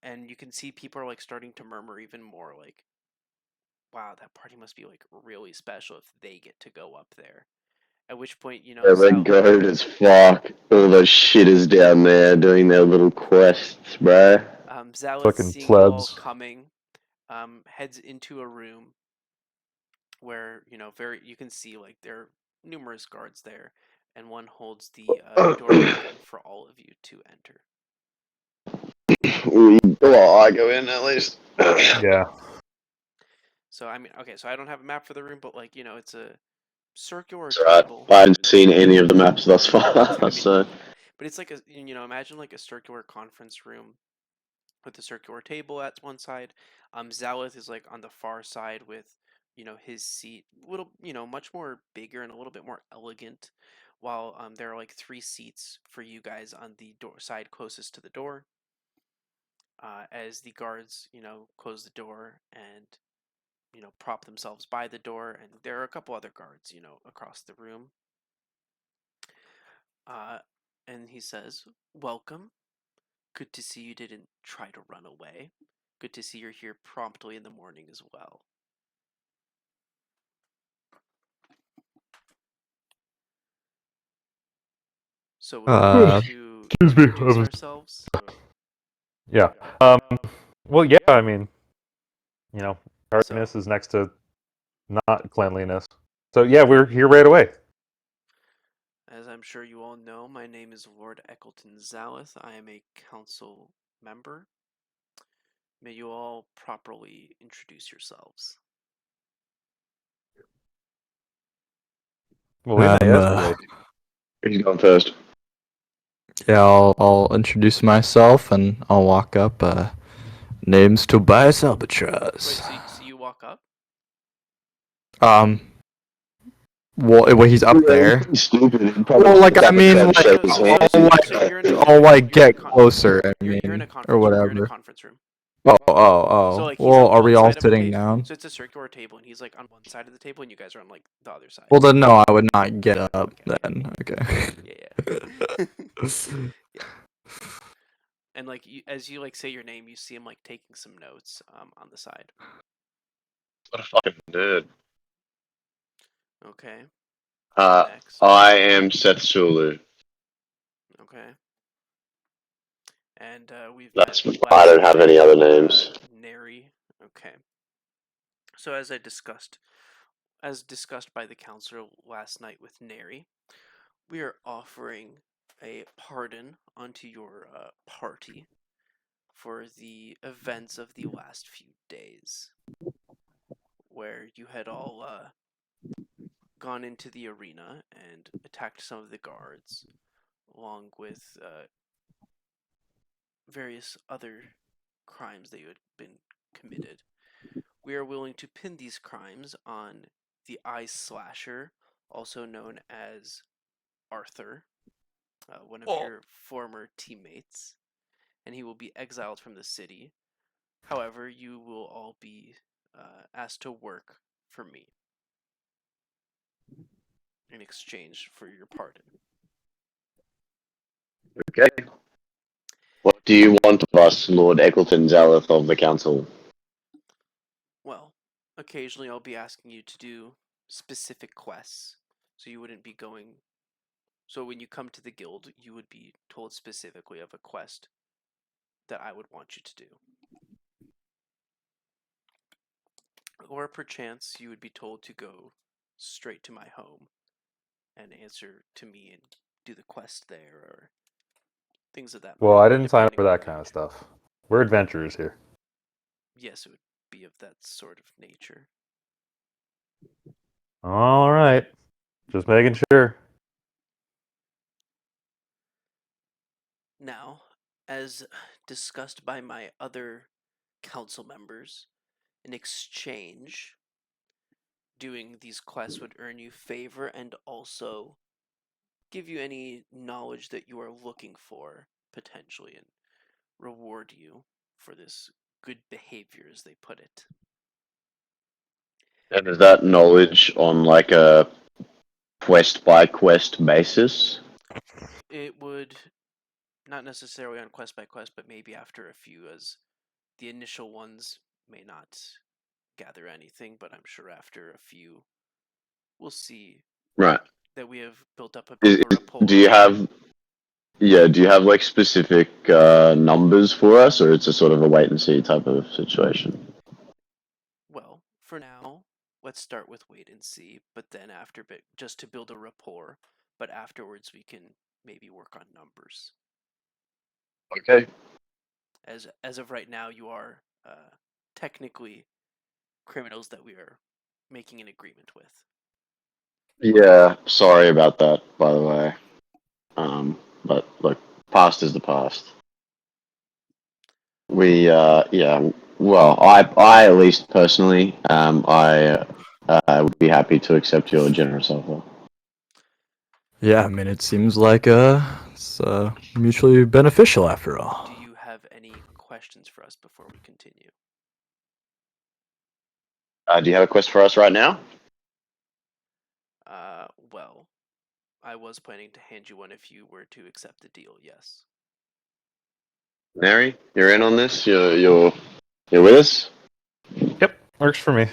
And you can see people are like starting to murmur even more like, "Wow, that party must be like really special if they get to go up there." At which point, Yeah, they're goated as fuck. All those shitters down there doing their little quests, bro. Zalith, Fucking seeing you all plebs. coming, heads into a room where you can see like there are numerous guards there, and one holds the door open for all of you to enter. Well, I go in at least. Yeah. So I mean, okay, so I don't have a map for the room, but like it's a circular It's alright. table. I haven't seen any of the maps thus far, so. But it's like a imagine like a circular conference room with a circular table at one side. Zalith is like on the far side with his seat, little much more bigger and a little bit more elegant. While there are like 3 seats for you guys on the door side closest to the door. As the guards close the door and prop themselves by the door, and there are a couple other guards across the room. And he says, "Welcome. Good to see you didn't try to run away. Good to see you're here promptly in the morning as well." So would we like to Excuse me. introduce ourselves? Yeah. Well, yeah. I mean, hardiness is next to not cleanliness. So yeah, we're here right away. As I'm sure you all know, my name is Lord Eccleton Zalith. I am a council member. May you all properly introduce yourselves. Well, we may yesterday. Who's going first? Yeah, I'll introduce myself and I'll walk up. Name's Tobias Albatross. Wait, so you walk up? Well, he's up there. Stupid. Well, like I mean, like I'll like get closer. I You're in mean, a conference or room. You're in a whatever. conference room. So Oh. like he's Well, on are one we all side of the sitting table. down? So it's a circular table, and he's like on one side of the table, and you guys are on like the other side. Well, then no, I would not get up then. Okay. Yeah. Yeah. And like as you like say your name, you see him like taking some notes on the side. What a fucking nerd. Okay. Next. I am Seth Sulu. Okay. And we've That's. met I don't have night, any other names. Neri. Okay. So as discussed by the counselor last night with Neri, we are offering a pardon onto your party for the events of the last few days, where you had all gone into the arena and attacked some of the guards, along with various other crimes that you had been committed. We are willing to pin these crimes on the Eye Slasher, also known as Arthur, one of your former teammates, and he will be exiled from the city. However, you will all be asked to work for me in exchange for your pardon. Okay. What do you want of us, Lord Eccleton Zaleth of the Council? Well, occasionally I'll be asking you to do specific quests, so you wouldn't be going. So when you come to the guild, you would be told specifically of a quest that I would want you to do. Or perchance you would be told to go straight to my home and answer to me and do the quest there, or things of that Well, I matter, didn't sign up depending for on that the kind of need. stuff. We're adventurers here. Yes, it would be of that sort of nature. All right. Just making sure. Now, as discussed by my other council members, in exchange, doing these quests would earn you favor and also give you any knowledge that you are looking for, potentially, and reward you for this good behavior, as they put it. And is that knowledge on like a quest by quest basis? It would not necessarily on quest by quest, but maybe after a few, as the initial ones may not gather anything, but I'm sure after a few, we'll see Right. that we have built up a bit of a Do rapport. you have do you have like specific numbers for us, or it's a sort of a wait and see type of situation? Well, for now, let's start with wait and see, but then after bit just to build a rapport, but afterwards we can maybe work on numbers. Okay. As of right now, you are technically criminals that we are making an agreement with. Yeah, sorry about that, by the way. But look, past is the past. Yeah, well, I at least personally, I would be happy to accept your generous offer. Yeah, I mean, it seems like it's mutually beneficial after all. Do you have any questions for us before we continue? Do you have a quest for us right now? Well, I was planning to hand you one if you were to accept the deal, yes. Mary, you're in on this? You're with us? Yep, works for me.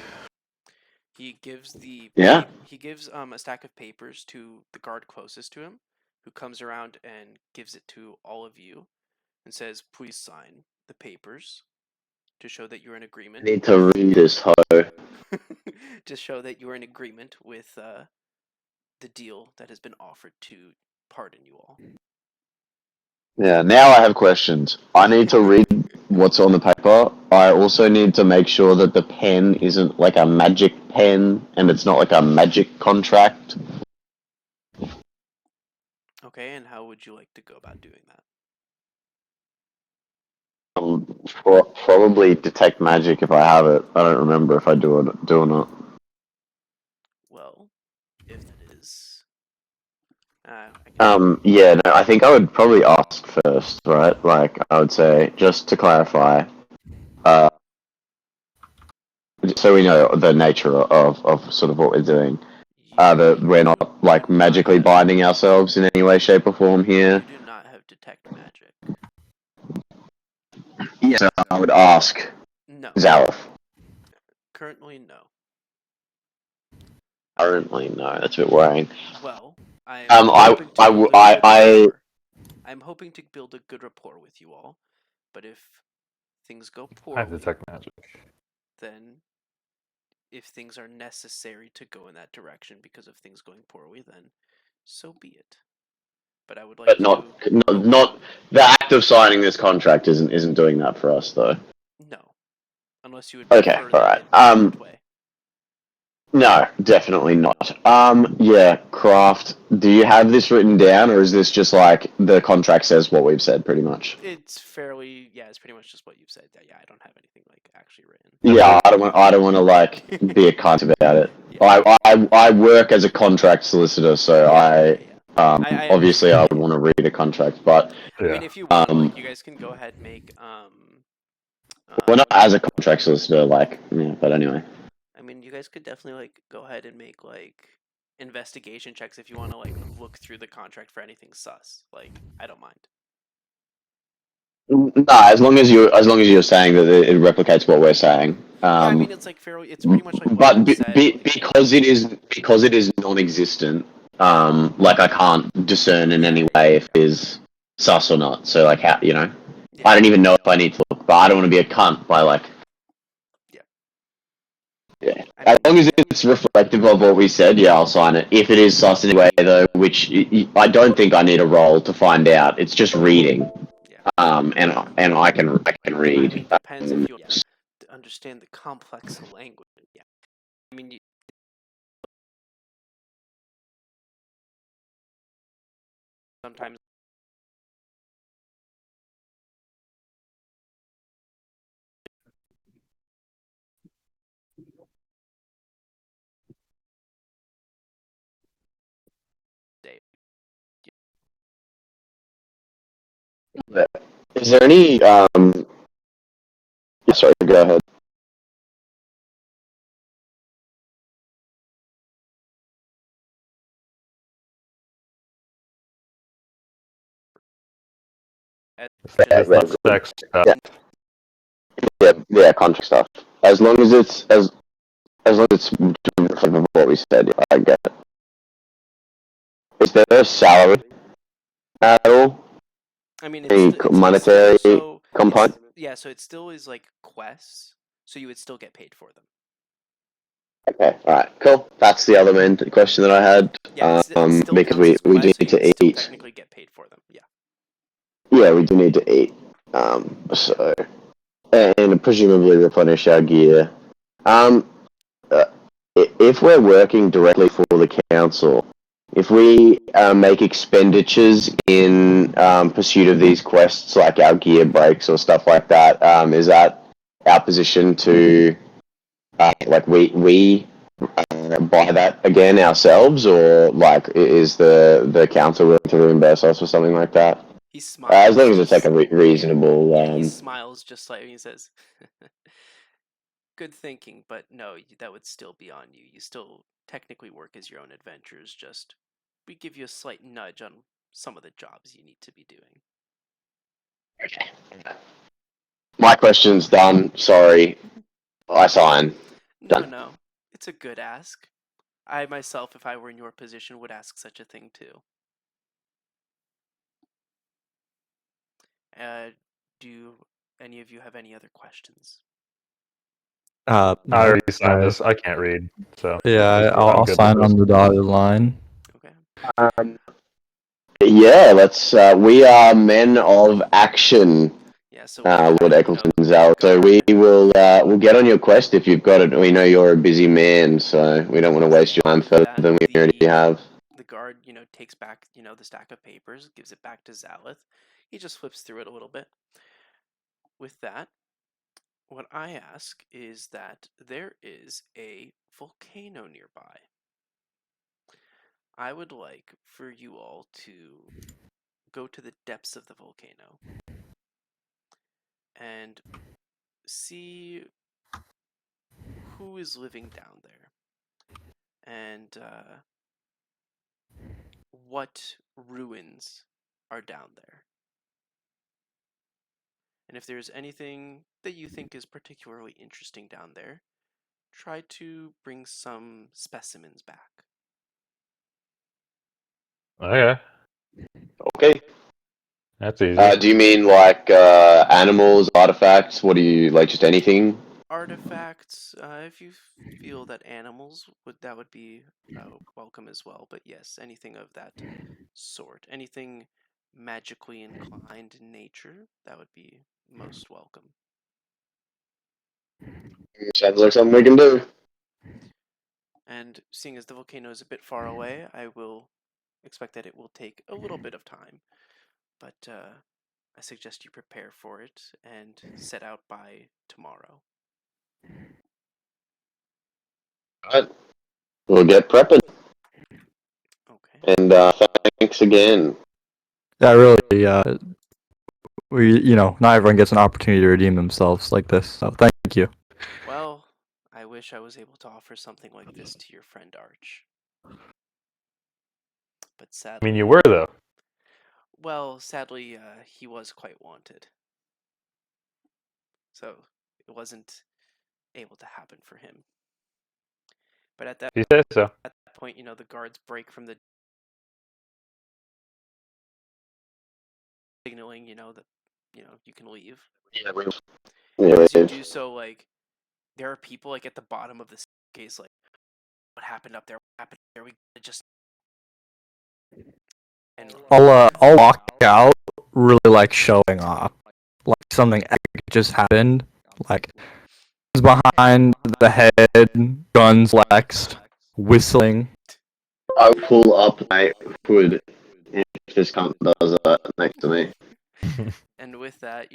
He gives Yeah? he gives a stack of papers to the guard closest to him, who comes around and gives it to all of you and says, "Please sign the papers to show that you're in I agreement need to with read this, ho. to show that you're in agreement with the deal that has been offered to pardon you all." Yeah, now I have questions. I need to read what's on the paper. I also need to make sure that the pen isn't like a magic pen and it's not like a magic contract. Okay, and how would you like to go about doing that? Probably detect magic if I have it. I don't remember if I do or not. Well, if that is, I can. Yeah, no, I think I would probably ask first, right? Like, I would say, just to clarify, uh, so we know the nature of sort of what we're doing. That we're You not like do not magically have binding ourselves in any way, shape, or form you here. do not have detect magic. Yeah, so I would ask No, Zalef. currently no. Um, Currently, no, that's a bit worrying. well, I'm hoping to build a good I rapport. I'm hoping to build a good rapport with you all, but if things go I have poorly, detect magic. then if things are necessary to go in that direction because of things going poorly, then so be it. but I would like But not the act of signing this contract isn't doing that for us though. No, unless you would Okay, prefer all right. that way. No, definitely not. Yeah, Craft. Do you have this written down, or is this just like the contract says what we've said, pretty much? It's fairly, yeah, it's pretty much just what you've said. Yeah, I don't have anything like actually written. Yeah, I don't want to like be a cunt about it. Yeah. I work as a contract solicitor, so Yeah. I obviously I understand. would want to read a contract, but I mean, if you want, like, you guys can go ahead and make well, not as a contract solicitor, like, yeah, but anyway. I mean, you guys could definitely like go ahead and make like investigation checks if you want to like look through the contract for anything sus. Like, I don't mind. No, as long as you're saying that it replicates what we're saying. Yeah, I mean, it's like fairly, it's pretty much like what But you said. Like, because it is non-existent, like I can't discern in any way if it is sus or not. So like, how, yeah. I don't even know if I need to look, but I don't want to be a cunt by like. Yeah. Yeah. I As mean, long as it's reflective of what we said, yeah, I'll sign it. If it is sus anyway, though, which I don't think I need a roll to find out. It's just reading. yeah. And I can read. I mean, depends if you understand the complex language. Yeah. I mean, sometimes they. Is there any sorry, go ahead. It's not sex stuff. Yeah, contract stuff. As long as it's reflective of what we said, yeah, I get it. Is there a salary at all? I mean, Any monetary component? yeah, so it still is like quests, so you would still get paid for them. Okay, alright, cool. That's the other main question that I had. Yeah, it still because counts as we do quests, so need you would to still eat. technically get paid for them. Yeah. Yeah, we do need to eat. So and presumably replenish our gear. If we're working directly for the council, if we make expenditures in pursuit of these quests, like our gear breaks or stuff like that, is that our position to like we buy that again ourselves, or like is the council willing to reimburse us or something like that? He smiles. As long as it's like a reasonable. Yeah, he smiles just slightly. He says, "Good thinking, but no, that would still be on you. You still technically work as your own adventures. Just we give you a slight nudge on some of the jobs you need to be doing." Okay. My question's done. Sorry, I sign. No, it's a good ask. I myself, if I were in your position, would ask such a thing too. Do any of you have any other questions? I already signed this. I can't read, so Yeah, I'll good sign with this. on the dotted line. Okay. Yeah, let's. We are men of action. Yeah, so Lord Eccleston Zal. So we'll get on your quest if you've got it. We know you're a busy man, so we don't want to waste your time further than we already have. The guard, takes back, the stack of papers, gives it back to Zalith. He just flips through it a little bit. With that, what I ask is that there is a volcano nearby. I would like for you all to go to the depths of the volcano and see who is living down there and what ruins are down there. And if there's anything that you think is particularly interesting down there, try to bring some specimens back. Okay, Okay. that's easy. Do you mean like animals, artifacts? What do you like? Just anything? Artifacts, if you feel that animals would be welcome as well. But yes, anything of that sort. Anything magically inclined in nature, that would be most welcome. Sounds like something we can do. And seeing as the volcano is a bit far away, I will expect that it will take a little bit of time. But I suggest you prepare for it and set out by tomorrow. Right. We'll get prepping. Okay. And thanks again. Yeah, really. Not everyone gets an opportunity to redeem themselves like this. So thank you. Well, I wish I was able to offer something like this to your friend Arch. But I sadly, mean, you were though. well, sadly, he was quite wanted. So it wasn't able to happen for him. But at If you say so. that point, the guards break from the signaling, that you can leave. Yeah, And as you leave. do so, like, there are people like at the bottom of the staircase, like, what happened up there? What happened there? We just and I'll walk out really like showing off, like something epic just happened, like behind the head, guns flexed, whistling. I'll pull up my hood if this cunt does that next to me. and with that,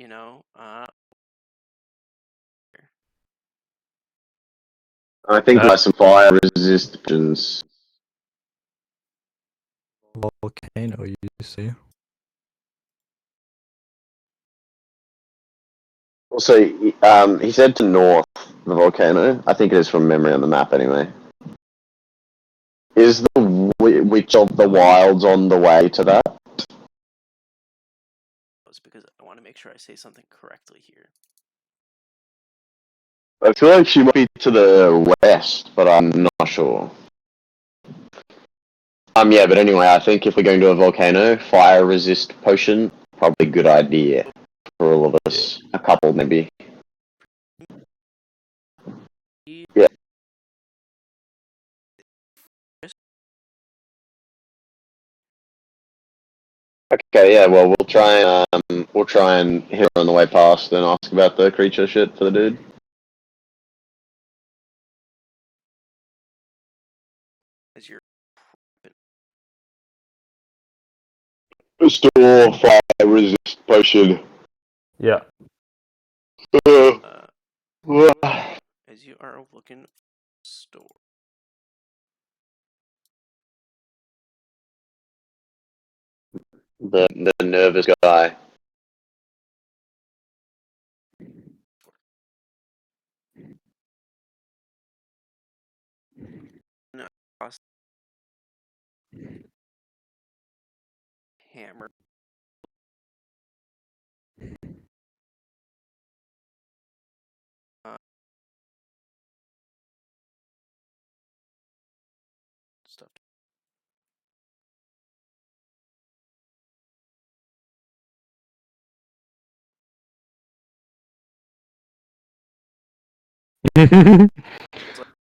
I think like some fire resistance. Volcano, you see. Also, he said to north the volcano. I think it is from memory on the map anyway. Is the Witch of the Wilds on the way to that? because I want to make sure I say something correctly here. I feel like she might be to the west, but I'm not sure. Yeah, but anyway, I think if we're going to a volcano, fire resist potion, probably a good idea for all of us. A couple, maybe. Yeah. Okay, yeah. Well, we'll try and hit her on the way past and ask about the creature shit for the dude. As you're Store fire resist potion. Yeah. uh, as you are looking store. The nervous guy. Across hammer. Uh, stuff.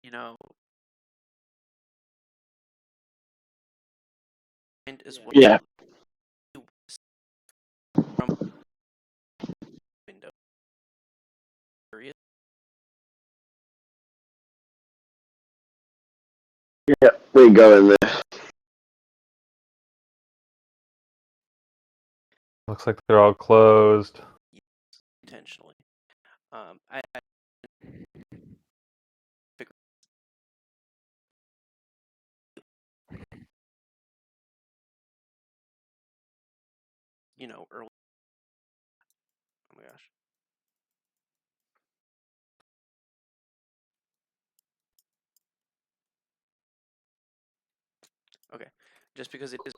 You know, and as well Yeah. from window area. Yeah, we go in there. Looks like they're all closed. Intentionally. I figure, early. Oh my gosh. Okay, just because it is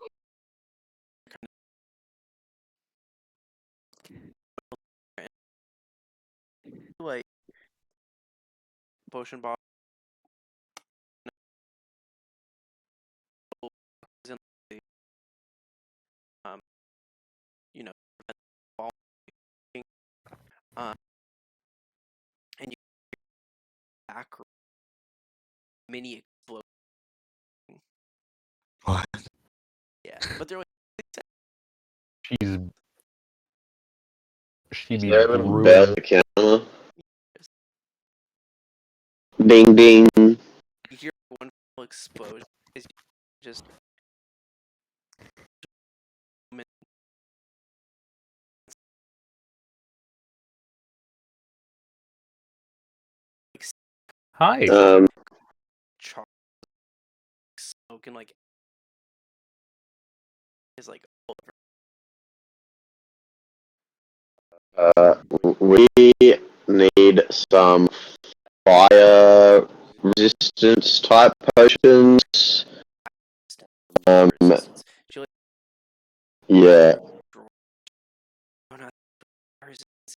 like potion bottle, is in the, um, you know, falling, um, and you back mini explode. What? Yeah. Yeah, but they're like, She's she Is be there even a bell brewing. at the counter? Ding ding. you hear one full explosion. It's just like Hi. charcoal smoke and like is like all We need some fire resistance type potions. fire resistance. She like Yeah. oh, not fire resistance.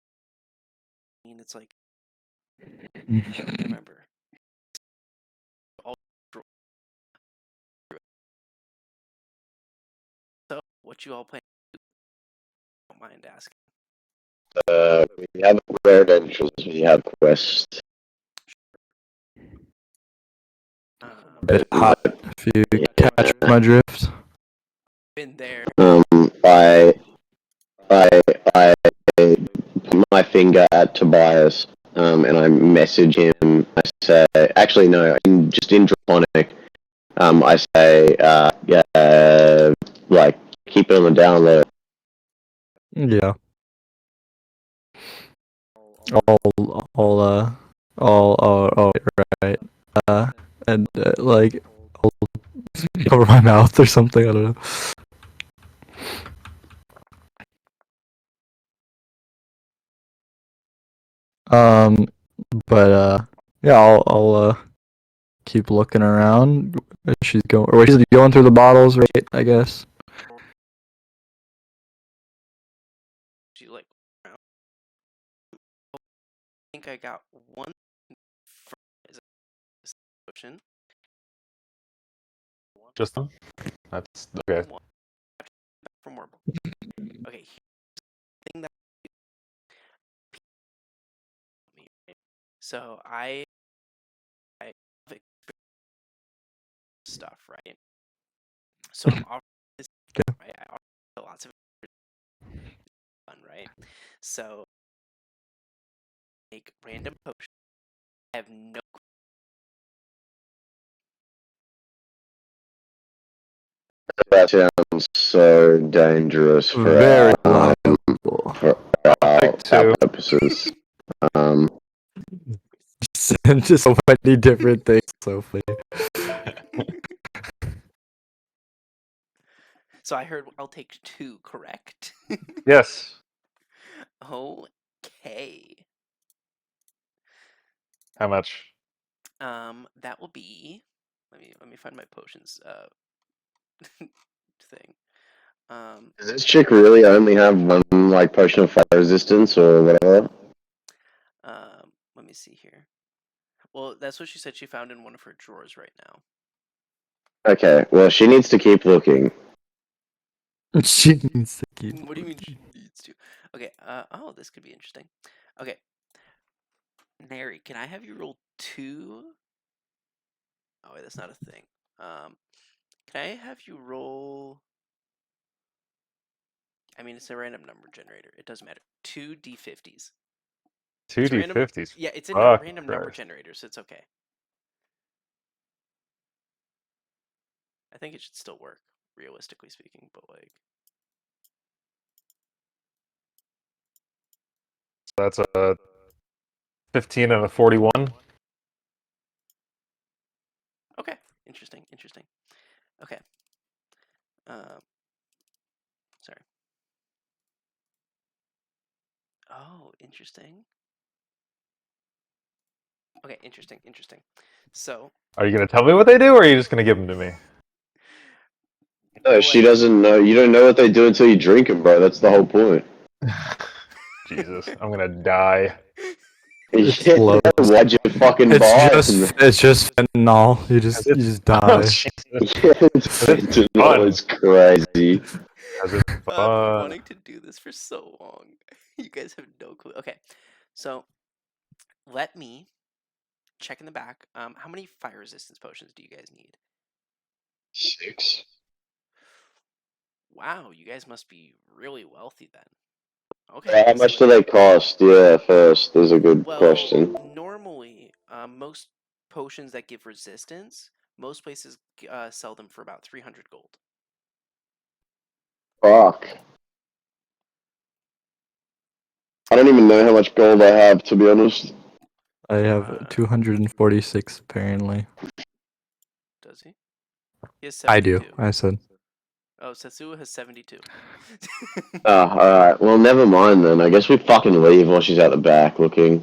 I mean, it's like remember all so what you all plan. Don't mind asking. We have credentials. We have quest. Um, Bit hot if you catch Yeah. my drift. been there. I I put my finger at Tobias, and I message him. I say, actually no, just in Draconic. I say, yeah, like keep it on the down low. Yeah. Oh, right. And like, I'll cover my mouth or something. I don't know. Um, but yeah, I'll keep looking around. Where she's going, or she's going through the bottles, right? I guess. She like around. I think I got one. Is it potion? Just them? That's okay. One for more. Okay, here's the thing that me. Right? So I have stuff, right? So I'm offering this, Okay. right? I offer lots of fun, right? So make random potions. I have no. That sounds so dangerous Very valuable. for I'll take our two. purposes. Um, Just so many different things. So funny. So I heard I'll take two, correct? Yes. Okay. How much? That will be. Let me find my potions thing. does this chick really only have one like potion of fire resistance or whatever? Let me see here. Well, that's what she said she found in one of her drawers right now. Okay, well she needs to keep looking. She needs to keep. What do you mean she needs to? Okay. Oh, this could be interesting. Okay. Nary, can I have you roll two? Oh wait, that's not a thing. Can I have you roll? I mean, it's a random number generator. It doesn't matter. Two D50s. Two It's a random. D50s. Yeah, it's a Fuck random number Christ. generator, so it's okay. I think it should still work, realistically speaking. But like, So that's a 15 and a 41. okay, interesting. Okay. Um, sorry. Oh, interesting. Okay, interesting. So, Are you gonna tell me what they do, or are you just gonna give them to me? No, well, she like, doesn't know. You don't know what they do until you drink them, bro. That's the whole point. Jesus, I'm gonna die. Yeah, Explodes. why'd you fucking buy them? It's just fentanyl. You Has just it? you just Oh, die. Jesus. Yeah, it's Has it been fentanyl. fun? It's crazy. Has it been I've been fun? wanting to do this for so long. You guys have no clue. Okay, so let me check in the back. How many fire resistance potions do you guys need? 6. Wow, you guys must be really wealthy then. Okay, How so much do they cost? Yeah, first is a good well, question. normally, most potions that give resistance, most places sell them for about 300 gold. Fuck. I don't even know how much gold I have, to be honest. I have Uh, 246 apparently. does he? He has I do. 72. I said. Oh, Setsuo has 72. Oh, alright. Well, never mind then. I guess we fucking leave while she's out the back looking.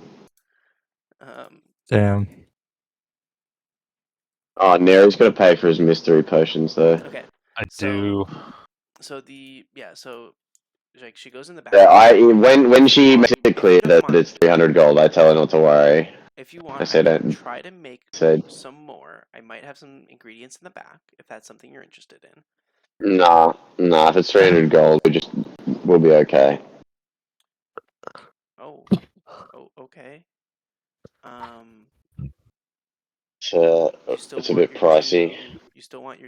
um, Damn. Oh, Neri's gonna pay for his mystery potions, though. okay, I so do. so like she goes in the Yeah, back. when she makes it If you clear don't that it's mind, 300 gold, I tell her not to worry. if you I want, I said, can try to make said, some more. I might have some ingredients in the back if that's something you're interested in. nah, if it's 300 gold, we'll be okay. Oh, okay. Um, So, you still it's a want bit your pricey.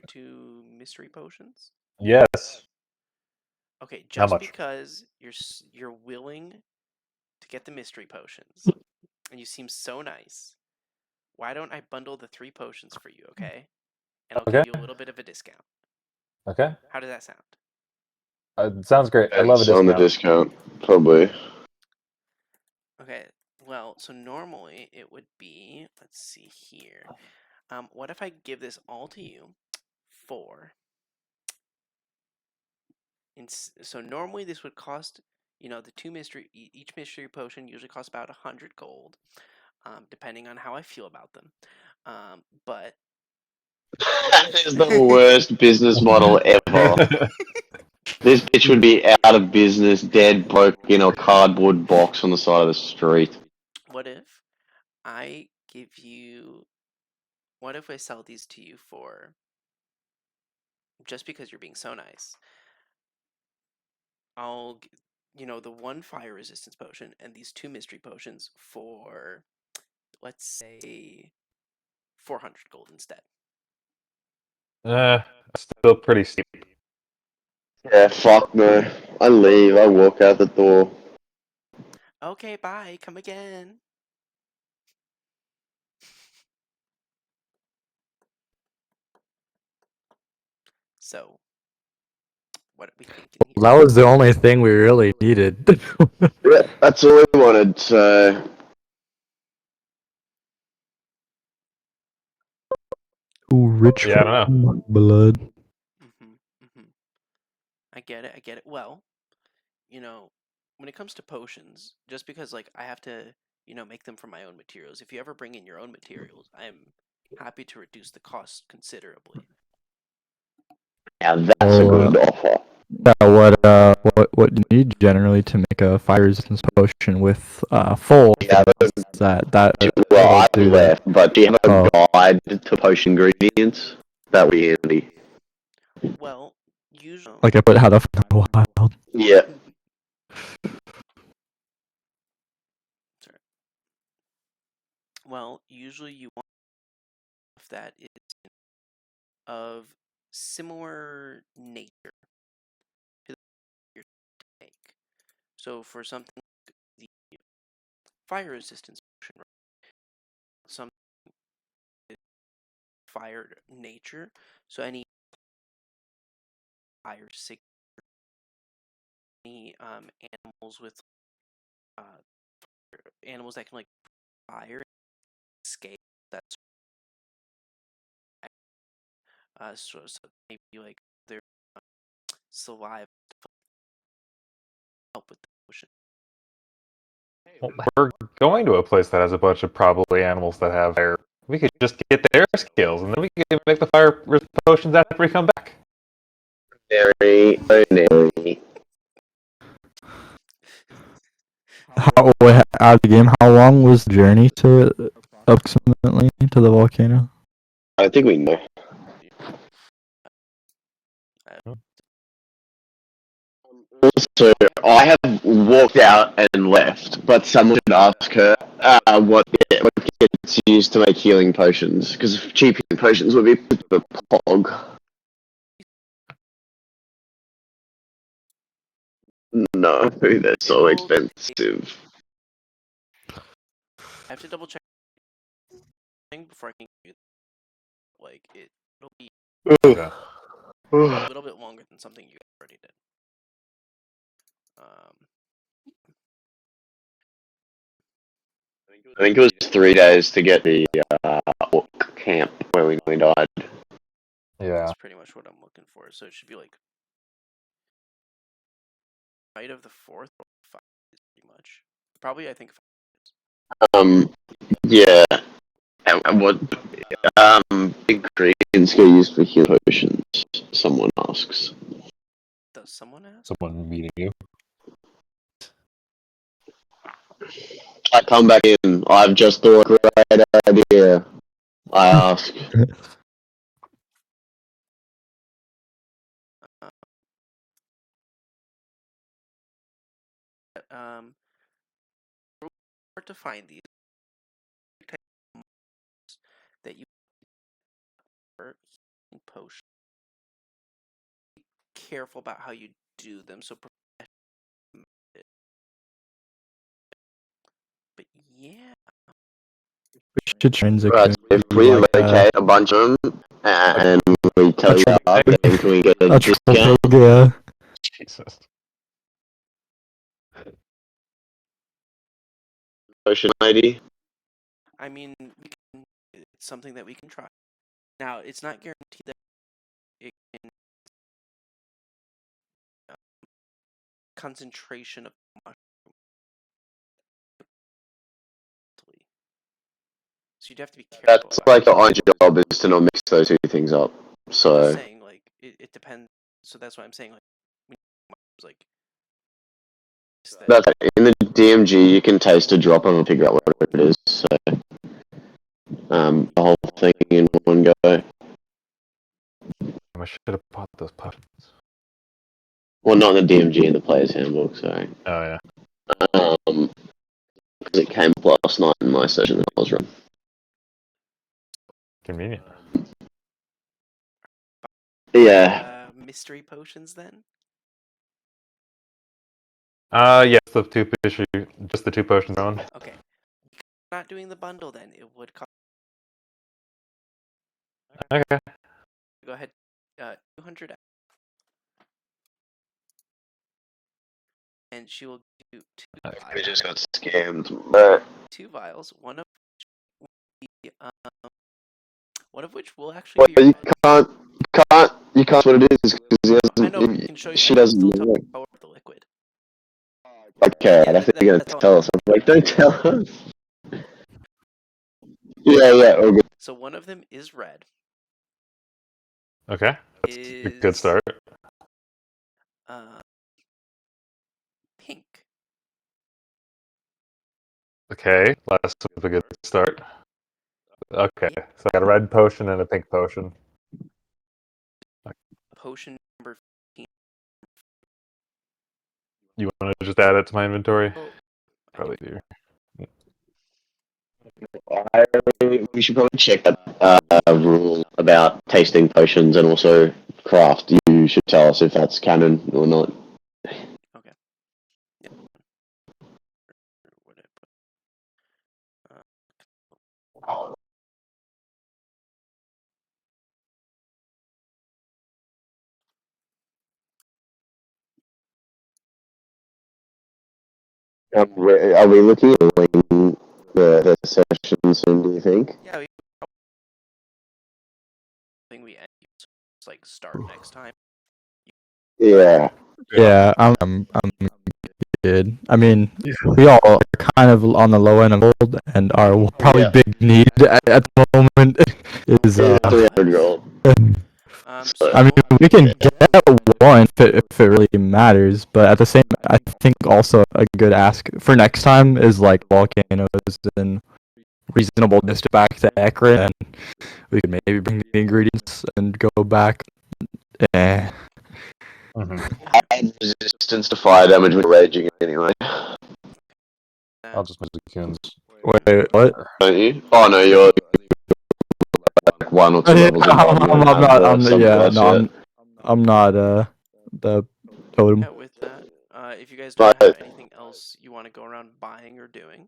two mystery potions? Yes. Okay, How just much? because you're willing to get the mystery potions and you seem so nice, why don't I bundle the 3 potions for you, okay? And I'll Okay. give you a little bit of a discount. Okay. How does that sound? Sounds great. I love a It's on the discount. discount, probably. Okay, well, so normally it would be, let's see here. What if I give this all to you for, so normally this would cost, each mystery potion usually costs about 100 gold, depending on how I feel about them. But what That if, is the worst business model ever. This bitch would be out of business, dead, broke in a cardboard box on the side of the street. what if I give you, what if I sell these to you for, just because you're being so nice, the 1 fire resistance potion and these 2 mystery potions for, let's say, 400 gold instead. Still pretty steep. Yeah, fuck no. I leave, I walk out the door. Okay, bye. Come again. So, what are we thinking here? That was the only thing we really needed. Yeah, that's all I wanted, so... Ooh, rich Yeah, I don't know. from blood. hmm hmm I get it. I get it. Well, you know, when it comes to potions, just because like I have to, make them from my own materials. If you ever bring in your own materials, I'm happy to reduce the cost considerably. Now that's a Well, good offer. what you need generally to make a fire resistance potion with full Yeah, things that well, that'll I do that. left, but do you have Oh, a guide to potion ingredients? That would be handy. Well, usually, like I put how to find the wild. Yeah. sorry. Well, usually you want stuff that is of similar nature to your tank. So for something like the fire resistance potion, right? Some fire nature. So any fire sig any animals with uh animals that can like fire escape. That's so maybe like their saliva to help with the potion. Well, we're going to a place that has a bunch of probably animals that have fire. We could just get their skills, and then we can make the fire potions after we come back. Very, very nary. Out of the game, how long was the journey to approximately to the volcano? I think we know. So I have walked out and left, but someone should ask her what gets used to make healing potions, because cheap healing potions would be the pog. No, they're so It'll take- expensive. I have to double check before I can get like it'll be Okay. a little bit longer than something you already did. I think it was 3 days to get the orc camp where we died. Yeah. That's pretty much what I'm looking for. So it should be like night of the 4th or 5 days pretty much. Probably I think 5 days. Yeah. And what big ingredients get used for healing potions? Someone asks. Does someone ask? Someone meeting you. I come back in. I've just thought a great idea. I ask. Where to find these that you are healing potions. Be careful about how you do them. So, but yeah, We should transition Right, so if to we like locate a bunch of them and we tell you up, then can we get a a troll discount? pig, yeah. Jesus. Potion lady? I mean, it's something that we can try. Now, it's not guaranteed that it can concentration of mushroom. So you'd have to be careful. That's like the only job is to not mix those two things up. I'm So saying like it depends. So that's why I'm saying like that's in the DMG you can taste a drop of and figure out what it is. So the whole thing in one go. I should have bought those potions. Well, not in the DMG, in the player's handbook. Sorry. Oh yeah. Because it came up last night in my session that I was running. Convenient. Yeah. Mystery potions then. Yes, the two just the two potions on. Okay. Not doing the bundle then. It would cost. Okay. Go ahead. 200. And she will do two We vials. just got scammed. But 2 vials. One of which will actually well, be. you can't what it is because I know. I can show you. she I can doesn't still tell know. the power of the liquid. Okay, Yeah, I think you're gonna that's all. tell us. I'm like, don't tell us. Yeah, all good. So one of them is red. Okay. That's a good start. Pink. Okay, that's a good start. Okay, so I got a red potion and a pink potion. Potion number 15. You want to just add it to my inventory? Oh, Probably do. We should probably check that rule about tasting potions and also craft. You should tell us if that's canon or not. Okay. Yeah. Where did I put? Are we looking at the session soon, do you think? Yeah. We end. It's like start next time. Yeah. Yeah, I'm good. I mean, we all are kind of on the low end of gold, and our probably big need at the moment is 300 gold. I mean, we can get one if it really matters, but at the same, I think also a good ask for next time is like volcanoes and reasonable distance back to Ekron, and we could maybe bring the ingredients and go back. Eh. I had resistance to fire damage when raging anyway. I'll just move the coons. Wait, what? Don't you? Oh no, you're like 1 or 2 levels above. You don't have the subclass yet. I'm not the totem. Yeah, with that. If you guys don't have But anything else you want to go around buying or doing.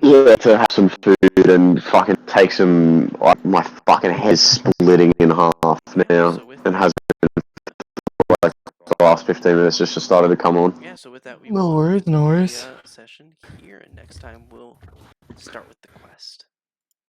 yeah, to have some food and fucking take some. Like, my fucking head's splitting in half Yeah, now, so with and that, has like the last 15 minutes just started to come on. yeah, so with that, we No will worries, end no the worries. session here, and next time we'll start with the quest.